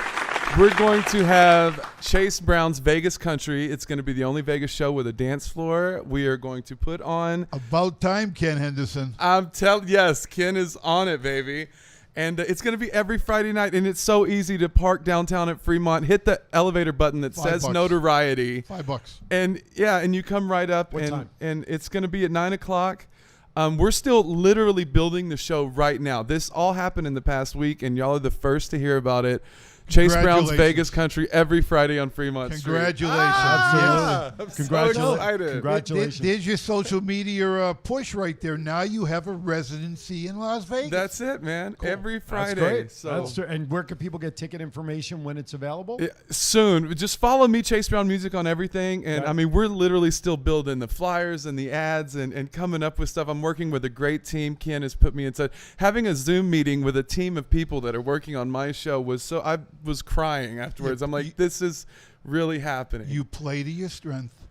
We're going to have Chase Brown's Vegas Country. It's going to be the only Vegas show with a dance floor. We are going to put on... About time, Ken Henderson. Yes, Ken is on it, baby. And it's going to be every Friday night, and it's so easy to park downtown at Fremont, hit the elevator button that says Notoriety. $5. And you come right up. What time? And it's going to be at 9 o'clock. We're still literally building the show right now. This all happened in the past week, and y'all are the first to hear about it. Chase Brown's Vegas Country every Friday on Fremont Street. Congratulations. I'm Congratulations. so excited. Congratulations. There's your social media push right there. Now you have a residency in Las Vegas. That's it, man. Cool. Every Friday. That's great. So And where can people get ticket information when it's available? soon. Just follow me, Chase Brown Music, on everything. And Okay. I mean, we're literally still building the flyers and the ads and coming up with stuff. I'm working with a great team. Ken has put me inside. Having a Zoom meeting with a team of people that are working on my show I was crying afterwards. I'm like, this is really happening. You play to your strength.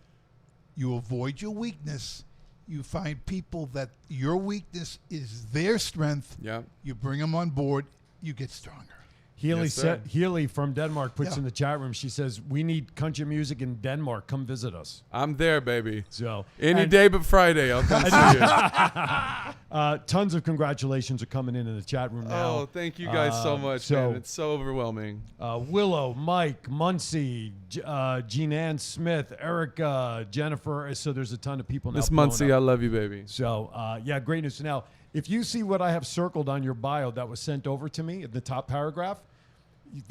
You avoid your weakness. You find people that your weakness is their strength. Yeah. You bring them on board. You get stronger. Healy Yes, sir. Healy from Denmark puts Yeah. in the chat room. She says, "We need country music in Denmark. Come visit us." I'm there, baby. So Any and, day but Friday, I'll come see you. Tons of congratulations are coming in the chat room now. Oh, thank you guys so much, so- man. It's so overwhelming. Willow, Mike, Muncie, Jean Ann Smith, Erica, Jennifer. So there's a ton of people now. Miss blowing Muncie, I up. love you, baby. So yeah, great news. Now, if you see what I have circled on your bio that was sent over to me in the top paragraph,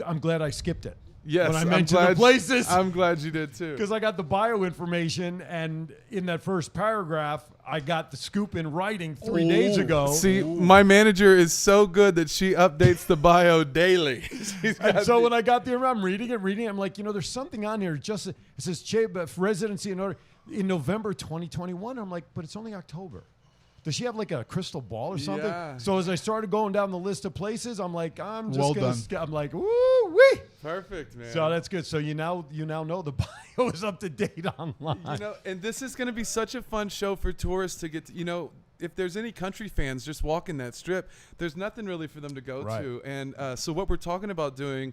I'm glad I skipped it. Yes, when I I'm mentioned the glad- places. I'm glad you did too. Because I got the bio information, and in that first paragraph, I got the scoop in writing 3 days ago. See, my manager is so good that she updates the bio daily. She's And got so the- when I got there, I'm reading it. I'm like, there's something on here. Just it says residency in November 2021. I'm like, but it's only October. Does she have like a crystal ball or something? Yeah. So as I started going down the list of places, I'm like, I'm just Well gonna. done. I'm like, woo wee. Perfect, man. So that's good. So you now know the bio is up to date online. And this is going to be such a fun show for tourists to get to, if there's any country fans just walking that strip, there's nothing really for them to go Right. to. And so what we're talking about doing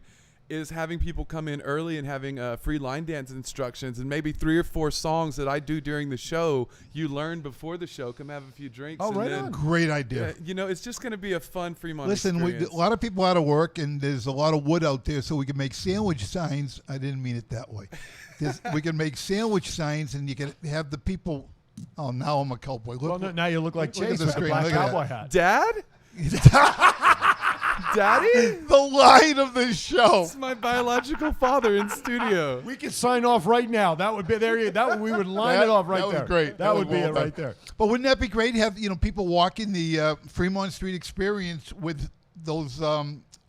is having people come in early and having free line dance instructions and maybe 3 or 4 songs that I do during the show. You learn before the show, come have a few drinks. Oh, and right then, on. Great idea. it's just going to be a fun Fremont Listen, experience. a lot of people out of work, and there's a lot of wood out there, so we can make sandwich signs. I didn't mean it that way. We can make sandwich signs, and you can have the people. Oh, now I'm a cowboy. Look, Well, now you look like look at Chase the with the screen. black Look at cowboy that. hat. Dad? Daddy? the line of the show. It's my biological father in studio. We could sign off right now. That would be there. We would line it off right that there. was great. That would was be well it done. right there. But wouldn't that be great? Have people walking the Fremont Street experience with those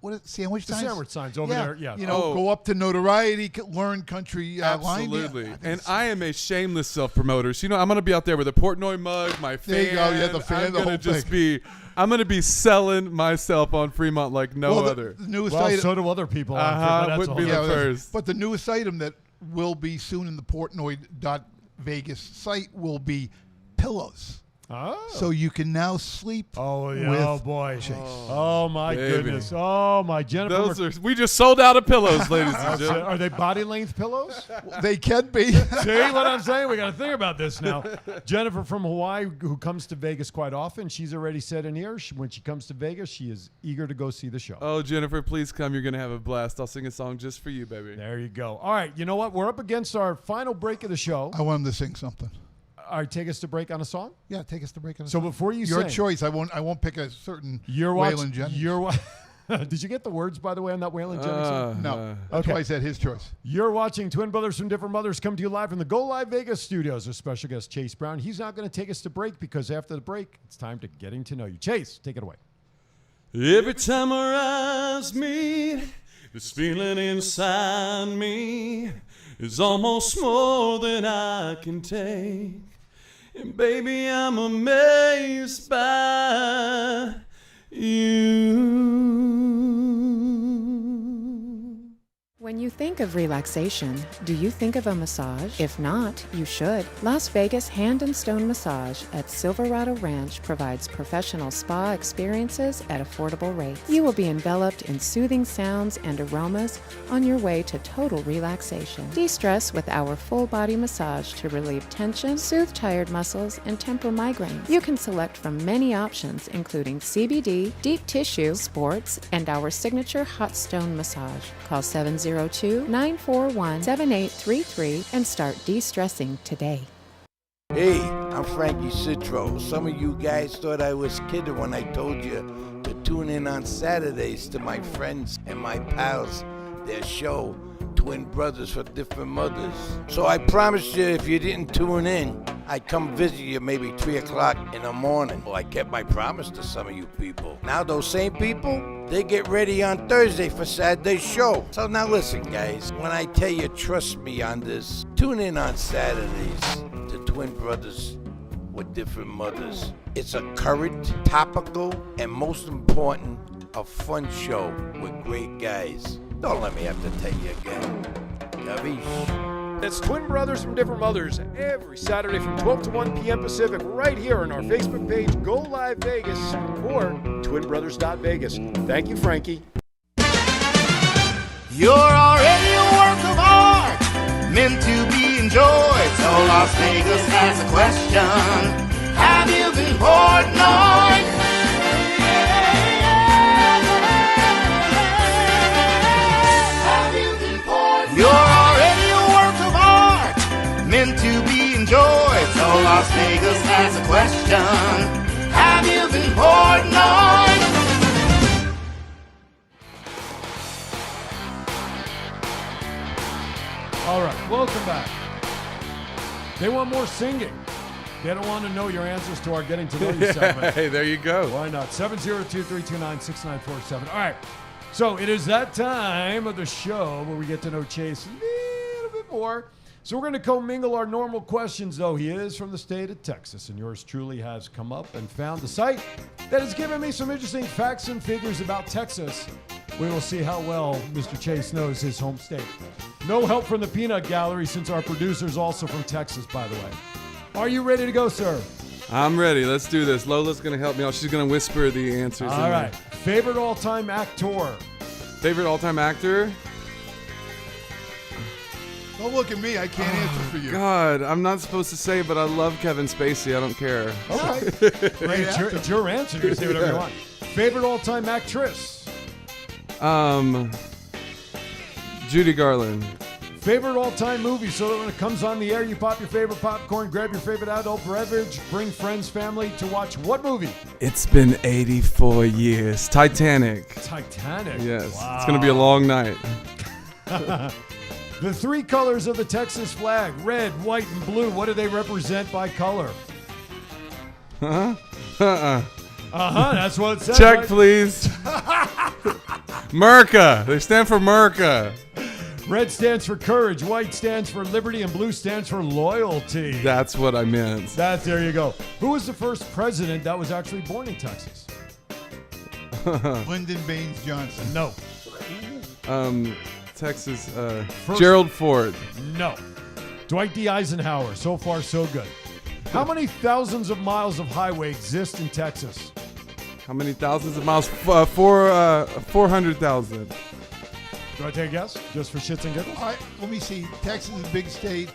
what is it, sandwich The signs? sandwich signs over there, yeah. Go up to notoriety, learn country line. Absolutely. Yeah, And I am a shameless self-promoter. So, I'm going to be out there with a Portnoy mug, my fan. There you go. Yeah, the fan, I'm the gonna whole just thing. I'm going to be selling myself on Fremont like no Well, other. The newest Well, item, so do other people. out there, but that's Wouldn't a be whole the other- first. but the newest item that will be soon in the Portnoy.Vegas site will be pillows. Oh. So you can now sleep Oh, yeah. with Oh, boy. Oh, my baby. goodness. Oh, my Jennifer. We just sold out of pillows, ladies and That's it. gentlemen. Are they body length pillows? They can be. See what I'm saying? We got to think about this now. Jennifer from Hawaii, who comes to Vegas quite often, she's already said in here, when she comes to Vegas, she is eager to go see the show. Oh, Jennifer, please come. You're going to have a blast. I'll sing a song just for you, baby. There you go. All right. You know what? We're up against our final break of the show. I want him to sing something. All right. Take us to break on a song. Yeah, take us to break. So before you your sing, choice. I won't pick a certain you're Waylon watching. Jennings. Did you get the words, by the way, on that Waylon Jennings song? No, that's Okay. why I said his choice. You're watching Twin Brothers from Different Mothers come to you live from the Go Live Vegas studios. Our special guest, Chase Brown. He's not going to take us to break because after the break, it's time to getting to know you. Chase, take it away. Every time our eyes meet, this feeling inside me is almost more than I can take. And baby, I'm amazed by you. When you think of relaxation, do you think of a massage? If not, you should. Las Vegas Hand and Stone Massage at Silverado Ranch provides professional spa experiences at affordable rates. You will be enveloped in soothing sounds and aromas on your way to total relaxation. De-stress with our full-body massage to relieve tension, soothe tired muscles, and temper migraines. You can select from many options, including CBD, deep tissue, sports, and our signature hot stone massage. Call 702-941-7833 and start de-stressing today. Hey, I'm Frankie Citro. Some of you guys thought I was kidding when I told you to tune in on Saturdays to my friends and my pals, their show, Twin Brothers for Different Mothers. So I promised you if you didn't tune in, I'd come visit you maybe 3 o'clock in the morning. Well, I kept my promise to some of you people. Now those same people, they get ready on Thursday for Saturday's show. So now listen, guys, when I tell you trust me on this, tune in on Saturdays to Twin Brothers with Different Mothers. It's a current, topical, and most important, a fun show with great guys. Don't let me have to tell you again. Gavish. That's Twin Brothers from Different Mothers every Saturday from 12 to 1 p.m. Pacific right here on our Facebook page, Go Live Vegas, or twinbrothers.vegas. Thank you, Frankie. You're already a work of art, meant to be enjoyed. So Las Vegas has a question. Have you been Portnoy? Have you been Portnoy? You're already a work of art, meant to be enjoyed. So Las Vegas has a question. Have you been Portnoy? All right, welcome back. They want more singing. They don't want to know your answers to our Getting to Know You segment. Hey, there you go. Why not? 702-329-6947. All right, so it is that time of the show where we get to know Chase a little bit more. So we're going to commingle our normal questions, though. He is from the state of Texas, and yours truly has come up and found the site that has given me some interesting facts and figures about Texas. We will see how well Mr. Chase knows his home state. No help from the Peanut Gallery, since our producer's also from Texas, by the way. Are you ready to go, sir? I'm ready. Let's do this. Lola's going to help me out. She's going to whisper the answers. All right. Favorite all-time actor? Favorite all-time actor? Don't look at me. I can't answer for you. God, I'm not supposed to say, but I love Kevin Spacey. I don't care. All right. Hey, it's your answer. You can say whatever you want. Favorite all-time actress? Judy Garland. Favorite all-time movie, so that when it comes on the air, you pop your favorite popcorn, grab your favorite adult beverage, bring friends, family to watch what movie? It's been 84 years. Titanic. Titanic. Yes. Wow. It's going to be a long night. The three colors of the Texas flag, red, white, and blue, what do they represent by color? Huh? That's what it says. Check, right? please. Merca. They stand for Merca. Red stands for courage, white stands for liberty, and blue stands for loyalty. That's what I meant. There you go. Who was the first president that was actually born in Texas? Lyndon Baines Johnson. No. Texas. Gerald Ford. No. Dwight D. Eisenhower. So far, so good. How many thousands of miles of highway exist in Texas? How many thousands of miles? 400,000. Do I take a guess? Just for shits and giggles? All right, let me see. Texas is a big state.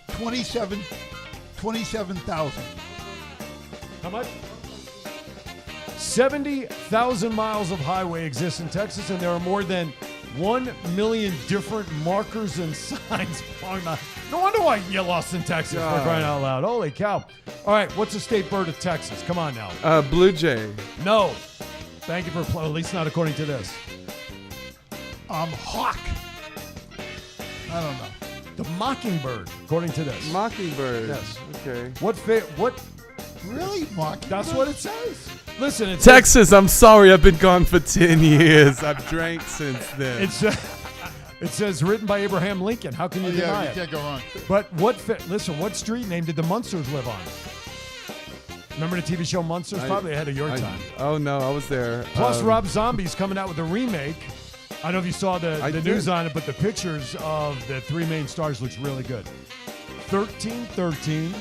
27,000. How much? 70,000 miles of highway exist in Texas, and there are more than 1 million different markers and signs along the. No wonder why you get lost in Texas, for crying out loud. Holy cow. All right, what's the state bird of Texas? Come on now. Blue Jay. No. Thank you for at least not according to this. Hawk. I don't know. The mockingbird, according to this. Mockingbird. Yes. Okay. What? Really, mockingbird? That's what it says. Listen, it Texas, I'm sorry, I've been gone for 10 years. I've drank since then. It says written by Abraham Lincoln. How can you deny you it? can't go wrong. But listen, what street name did the Munsters live on? Remember the TV show Munsters? Probably ahead of your time. Oh, no, I was there. Plus, Rob Zombie's coming out with a remake. I don't know if you saw the news on it, but the pictures of the three main stars looks really good. 1313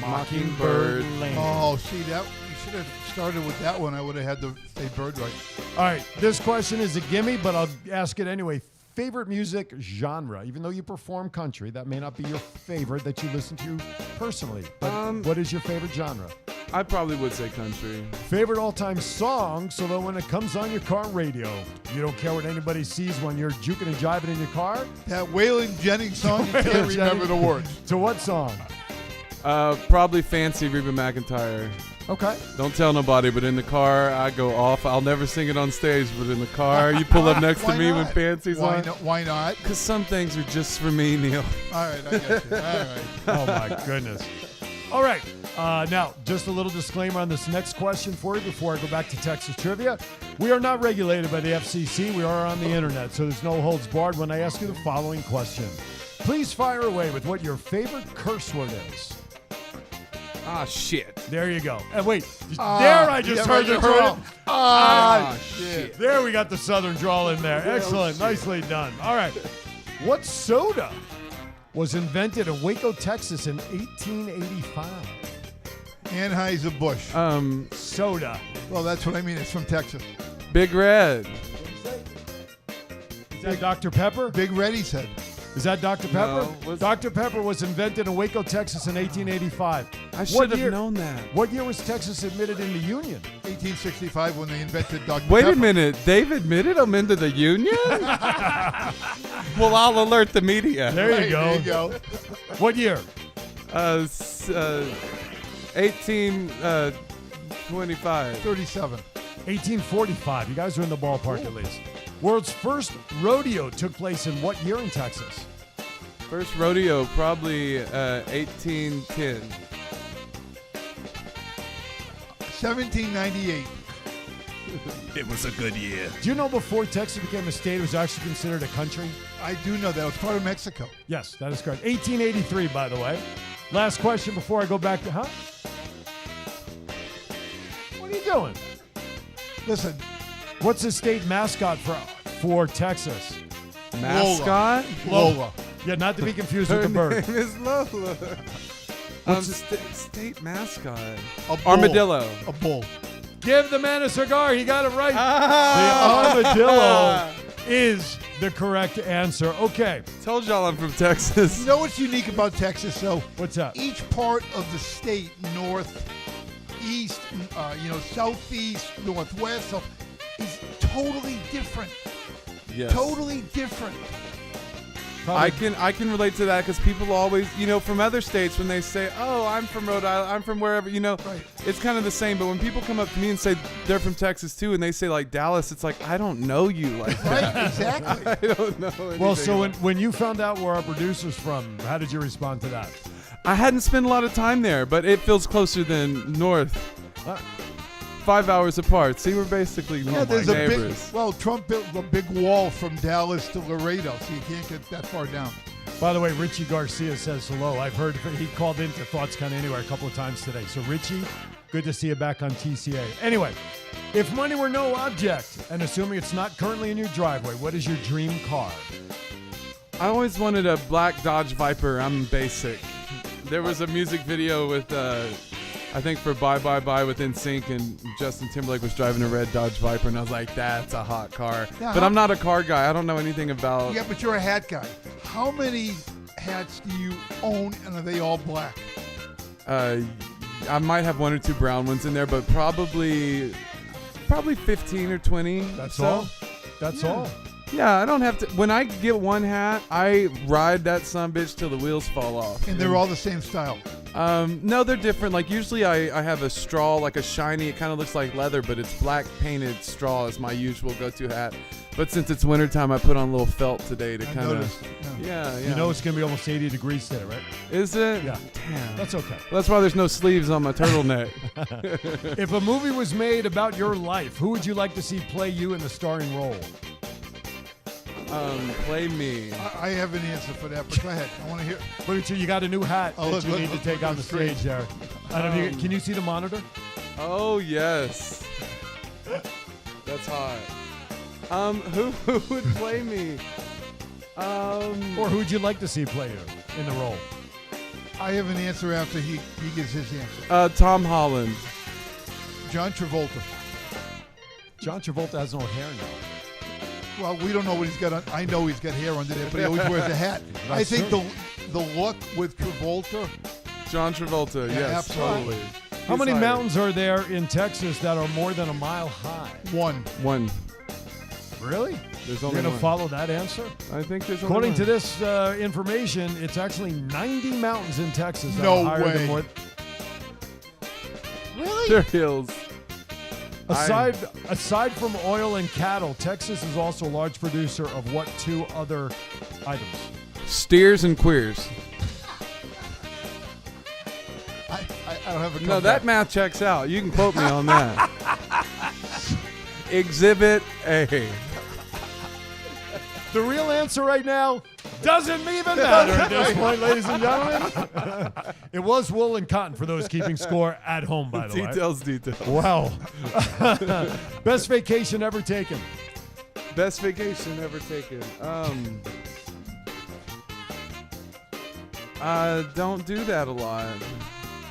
Mockingbird Lane. Oh, see, that you should have started with that one. I would have had to say bird right. All right, this question is a gimme, but I'll ask it anyway. Favorite music genre? Even though you perform country, that may not be your favorite that you listen to personally. But what is your favorite genre? I probably would say country. Favorite all-time song, so that when it comes on your car radio, you don't care what anybody sees when you're juking and jiving in your car? That Waylon Jennings song, you can't remember the words. To what song? Probably Fancy, Reba McEntire. Okay. Don't tell nobody, but in the car, I go off. I'll never sing it on stage, but in the car, you pull up next to me when Fancy's on. Why not? Because some things are just for me, Neil. All right, I get you. All right. Oh, my goodness. All right. Now, just a little disclaimer on this next question for you before I go back to Texas trivia. We are not regulated by the FCC. We are on the internet, so there's no holds barred when I ask you the following question. Please fire away with what your favorite curse word is. Ah, shit. There you go. And wait, I just heard the drawl. Shit. There we got the southern drawl in there. Excellent. Nicely done. All right. What soda was invented in Waco, Texas in 1885? Anheuser-Busch. Soda. Well, that's what I mean. It's from Texas. Big Red. that Dr. Pepper? Big Red, he said. Is that Dr. Pepper? No, Dr. Pepper was invented in Waco, Texas in 1885. I should have known that. What year was Texas admitted in the Union? 1865 when they invented Dr. Wait Pepper. a minute. They've admitted them into the union? Well, I'll alert the media. There Right, you go. there you go. What year? 1825. 37. 1845. You guys are in the ballpark at least. World's first rodeo took place in what year in Texas? First rodeo, probably 1810. 1798. It was a good year. Do you know before Texas became a state, it was actually considered a country? I do know that. It was part of Mexico. Yes, that is correct. 1883, by the way. Last question before I go back to, What are you doing? Listen, What's the state mascot for Texas? Mascot? Lola. Yeah, not to be confused Her with the bird. name is Lola. What's State mascot. A bull. Armadillo. A bull. Give the man a cigar. He got it right. Ah! The armadillo is the correct answer. Okay. Told y'all I'm from Texas. You know what's unique about Texas, though? What's that? Each part of the state, north, east, southeast, northwest, so is totally different. Yes. Totally different. I can relate to that because people always, from other states when they say, "Oh, I'm from Rhode Island, I'm from wherever," Right. it's kind of the same. But when people come up to me and say they're from Texas too, and they say like Dallas, it's like I don't know you like that. Right, exactly. I don't know. Well, anything so about- when you found out where our producer's from, how did you respond to that? I hadn't spent a lot of time there, but it feels closer than north. 5 hours apart. See, we're basically There's neighbors. Trump built a big wall from Dallas to Laredo, so you can't get that far down. By the way, Richie Garcia says hello. I've heard he called into Thoughts Kind of Anywhere a couple of times today. So, Richie, good to see you back on TCA. Anyway, if money were no object, and assuming it's not currently in your driveway, what is your dream car? I always wanted a black Dodge Viper. I'm basic. There was a music video with, I think for Bye Bye Bye with NSYNC, and Justin Timberlake was driving a red Dodge Viper, and I was like, that's a hot car. Yeah, but I'm not a car guy. I don't know anything about. Yeah, but you're a hat guy. How many hats do you own, and are they all black? I might have one or two brown ones in there, but probably 15 or 20. That's or so. all? That's all? Yeah, I don't have to. When I get one hat, I ride that sumbitch till the wheels fall off. And they're all the same style. No, they're different. Like usually I have a straw, like a shiny, it kind of looks like leather, but it's black painted straw is my usual go-to hat. But since it's wintertime, I put on a little felt today to kind noticed, of, yeah. You know it's going to be almost 80 degrees today, right? Is it? Yeah. Damn. That's okay. That's why there's no sleeves on my turtleneck. If a movie was made about your life, who would you like to see play you in the starring role? Play me. I have an answer for that, but go ahead. I want to hear. Look at you. You got a new hat Oh, that look, you look, need to look, take look on the at the screen. stage there. I don't know if you, can you see the monitor? Oh, yes. That's hot. Who would play me? Or who would you like to see play you in the role? I have an answer after he gives his answer. Tom Holland. John Travolta. John Travolta has no hair now. Well, we don't know what he's got on. I know he's got hair under there, but he always wears a hat. I think the look with Travolta. John Travolta, Yeah, yes, absolutely. totally. How He's many hired. mountains are there in Texas that are more than a mile high? One. Really? There's You're only going to one. follow that answer? I think there's only According one. to this information, it's actually 90 mountains in Texas that No are higher way. than more. Really? They're hills. Aside from oil and cattle, Texas is also a large producer of what two other items? Steers and queers. I don't have a. No, that math checks out. You can quote me on that. Exhibit A. The real answer right now doesn't even matter at this point, ladies and gentlemen. It was wool and cotton for those keeping score at home, by the way. Details. Wow. Best vacation ever taken? Best vacation ever taken. Don't do that a lot.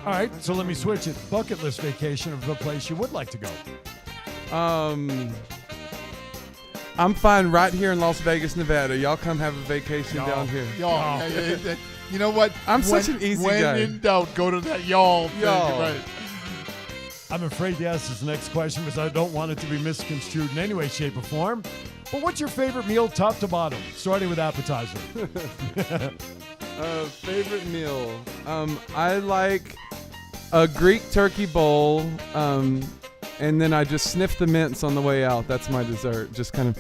All right, so let me switch it. Bucket list vacation of the place you would like to go. I'm fine right here in Las Vegas, Nevada. Y'all come have a vacation down here. Y'all. You know what? I'm such an easy when guy. When in doubt, go to that y'all thing. Y'all. Right. I'm afraid to ask this next question because I don't want it to be misconstrued in any way, shape, or form. But what's your favorite meal, top to bottom, starting with appetizer? Favorite meal? I like a Greek turkey bowl, and then I just sniff the mints on the way out. That's my dessert. Just kind of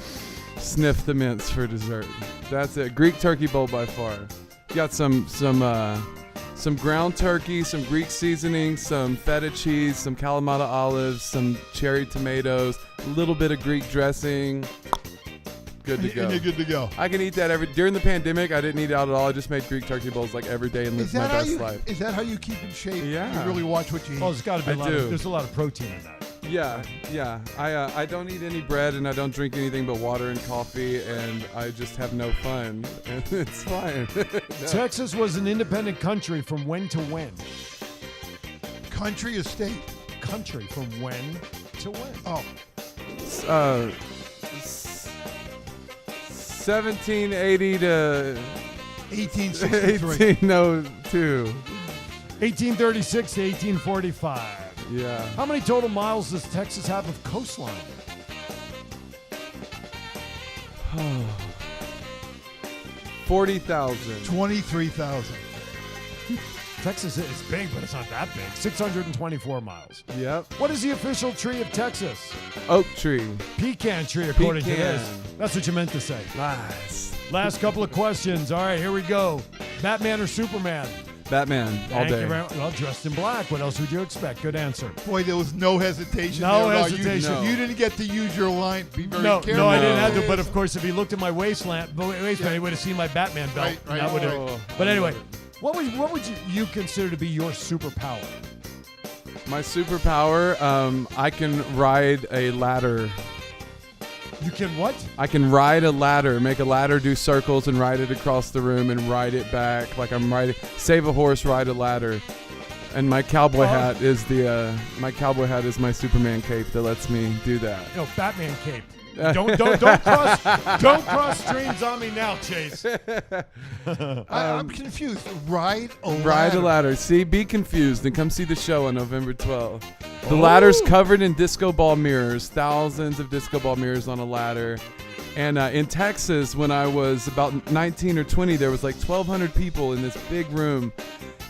sniff the mints for dessert. That's it. Greek turkey bowl by far. Got some ground turkey, some Greek seasoning, some feta cheese, some Kalamata olives, some cherry tomatoes, a little bit of Greek dressing. Good to go. And you're good to go. I can eat that during the pandemic. I didn't eat out at all. I just made Greek turkey bowls like every day and lived my best life. Is that how you keep in shape? Yeah. You really watch what you eat. Oh, there's got to be I do. there's a lot of protein in that. Yeah. I don't eat any bread and I don't drink anything but water and coffee and I just have no fun. And it's fine. Texas was an independent country from when to when? Country or state? Country from when to when? Oh. 1780 to 1863. 1802. 1836 to 1845. Yeah. How many total miles does Texas have of coastline? 40,000. 23,000. Texas is big, but it's not that big. 624 miles. Yep. What is the official tree of Texas? Oak tree. Pecan tree, according to Pecan. this. That's what you meant to say. Nice. Last couple of questions. All right, here we go. Batman or Superman? Batman all Thank day. you very much. Well, dressed in black. What else would you expect? Good answer. Boy, there was no hesitation. No there. hesitation. You didn't get to use your line. Be very No, careful. no, I didn't have to. But of course, if he looked at my waistband, he would have seen my Batman belt. Right, right, That would have. Oh, But I anyway, love it. what would you consider to be your superpower? My superpower, I can ride a ladder. You can what? I can ride a ladder, make a ladder do circles and ride it across the room and ride it back like I'm riding. Save a horse, ride a ladder. And my cowboy hat is my Superman cape that lets me do that. No, Batman cape. Don't cross streams on me now, Chase. I'm confused. Ride a ladder. Ride a ladder. See, be confused and come see the show on November 12th. The ladder's covered in disco ball mirrors, thousands of disco ball mirrors on a ladder. And in Texas, when I was about 19 or 20, there was like 1,200 people in this big room.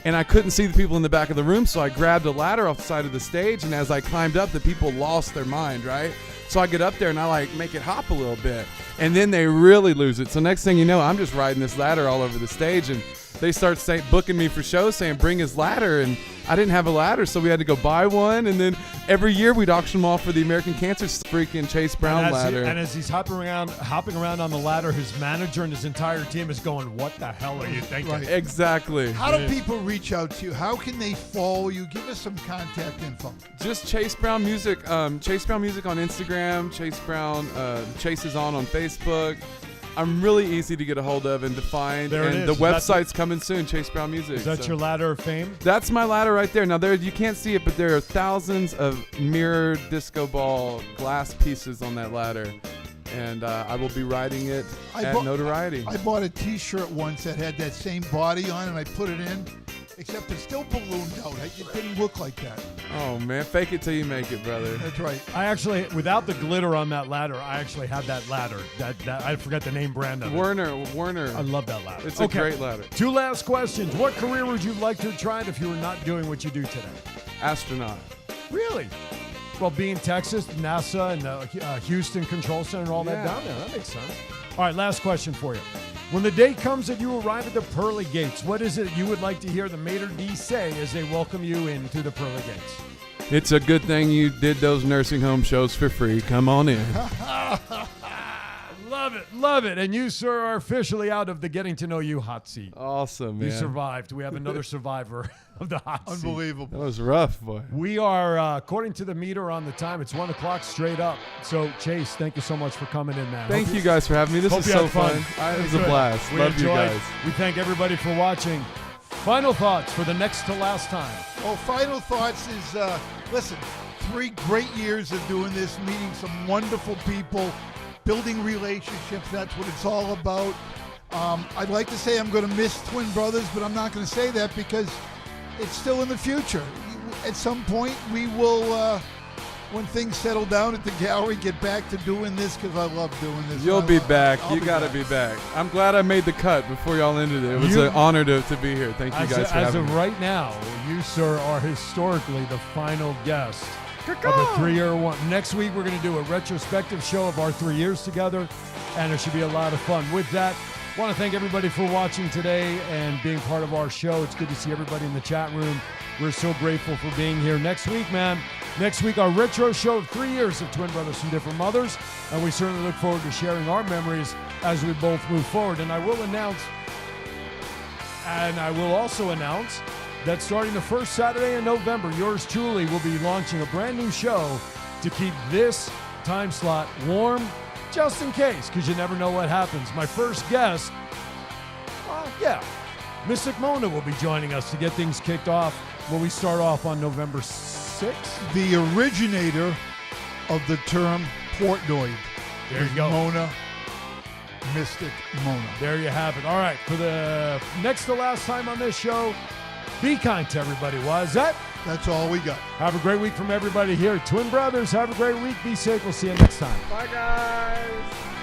And I couldn't see the people in the back of the room, so I grabbed a ladder off the side of the stage. And as I climbed up, the people lost their mind, right? So I get up there and I make it hop a little bit. And then they really lose it. So next thing you know, I'm just riding this ladder all over the stage. And they start booking me for shows saying, bring his ladder. And I didn't have a ladder, so we had to go buy one. And then every year we'd auction them off for the American Cancer freaking Chase Brown ladder. And as he's hopping around on the ladder, his manager and his entire team is going, "What the hell are you thinking?" Right. Exactly. How do people reach out to you? How can they follow you? Give us some contact info. Just Chase Brown Music. Chase Brown Music on Instagram. Chase Brown. Chase is on Facebook. I'm really easy to get a hold of and to find. There it and is. the Is that website's coming soon, Chase Brown Music. Is that so. your ladder of fame? That's my ladder right there. Now, you can't see it, but there are thousands of mirror disco ball glass pieces on that ladder. And I will be riding it at Notoriety. I bought a T-shirt once that had that same body on, and I put it in, except it's still ballooned out. It didn't look like that. Oh, man. Fake it till you make it, brother. That's right. I actually, without the glitter on that ladder, I actually had that ladder. That I forgot the name brand of it. Warner. I love that ladder. It's a great ladder. 2 last questions. What career would you like to have tried if you were not doing what you do today? Astronaut. Really? Well, being Texas, NASA, and Houston Control Center and all that down there. That makes sense. All right, last question for you. When the day comes that you arrive at the pearly gates, what is it you would like to hear the maitre d' say as they welcome you into the pearly gates? It's a good thing you did those nursing home shows for free. Come on in. Love it. And you, sir, are officially out of the Getting to Know You hot seat. Awesome, man. You survived. We have another survivor of the hot seat. Unbelievable. That was rough, boy. We are, according to the meter on the time, it's 1 o'clock straight up. So, Chase, thank you so much for coming in, man. Thank you guys for having me. This Hope is you so had fun. It was a Good. blast. We Love you enjoyed. guys. We thank everybody for watching. Final thoughts for the next to last time. Well, final thoughts is, listen, 3 great years of doing this, meeting some wonderful people, building relationships. That's what it's all about. I'd like to say I'm going to miss Twin Brothers, but I'm not going to say that because it's still in the future. At some point, we will, when things settle down at the gallery, get back to doing this because I love doing this. You'll be back. I'll You got to be back. I'm glad I made the cut before y'all ended it. It was an honor to be here. Thank you guys for as having of me. right now, you, sir, are historically the final guest of a 3-year one. Next week, we're going to do a retrospective show of our 3 years together, and it should be a lot of fun. With that, I want to thank everybody for watching today and being part of our show. It's good to see everybody in the chat room. We're so grateful for being here. Next week, man, our retro show of 3 years of Twin Brothers from Different Mothers, and we certainly look forward to sharing our memories as we both move forward. And I will also announce that starting the first Saturday in November, yours truly will be launching a brand new show to keep this time slot warm, just in case, because you never know what happens. My first guest, Mystic Mona will be joining us to get things kicked off when we start off on November 6th. The originator of the term Portnoy. There you go. Mona, Mystic Mona. There you have it. All right, for the next to last time on this show, be kind to everybody. Why is that? That's all we got. Have a great week from everybody here. Twin Brothers, have a great week. Be safe. We'll see you next time. Bye, guys.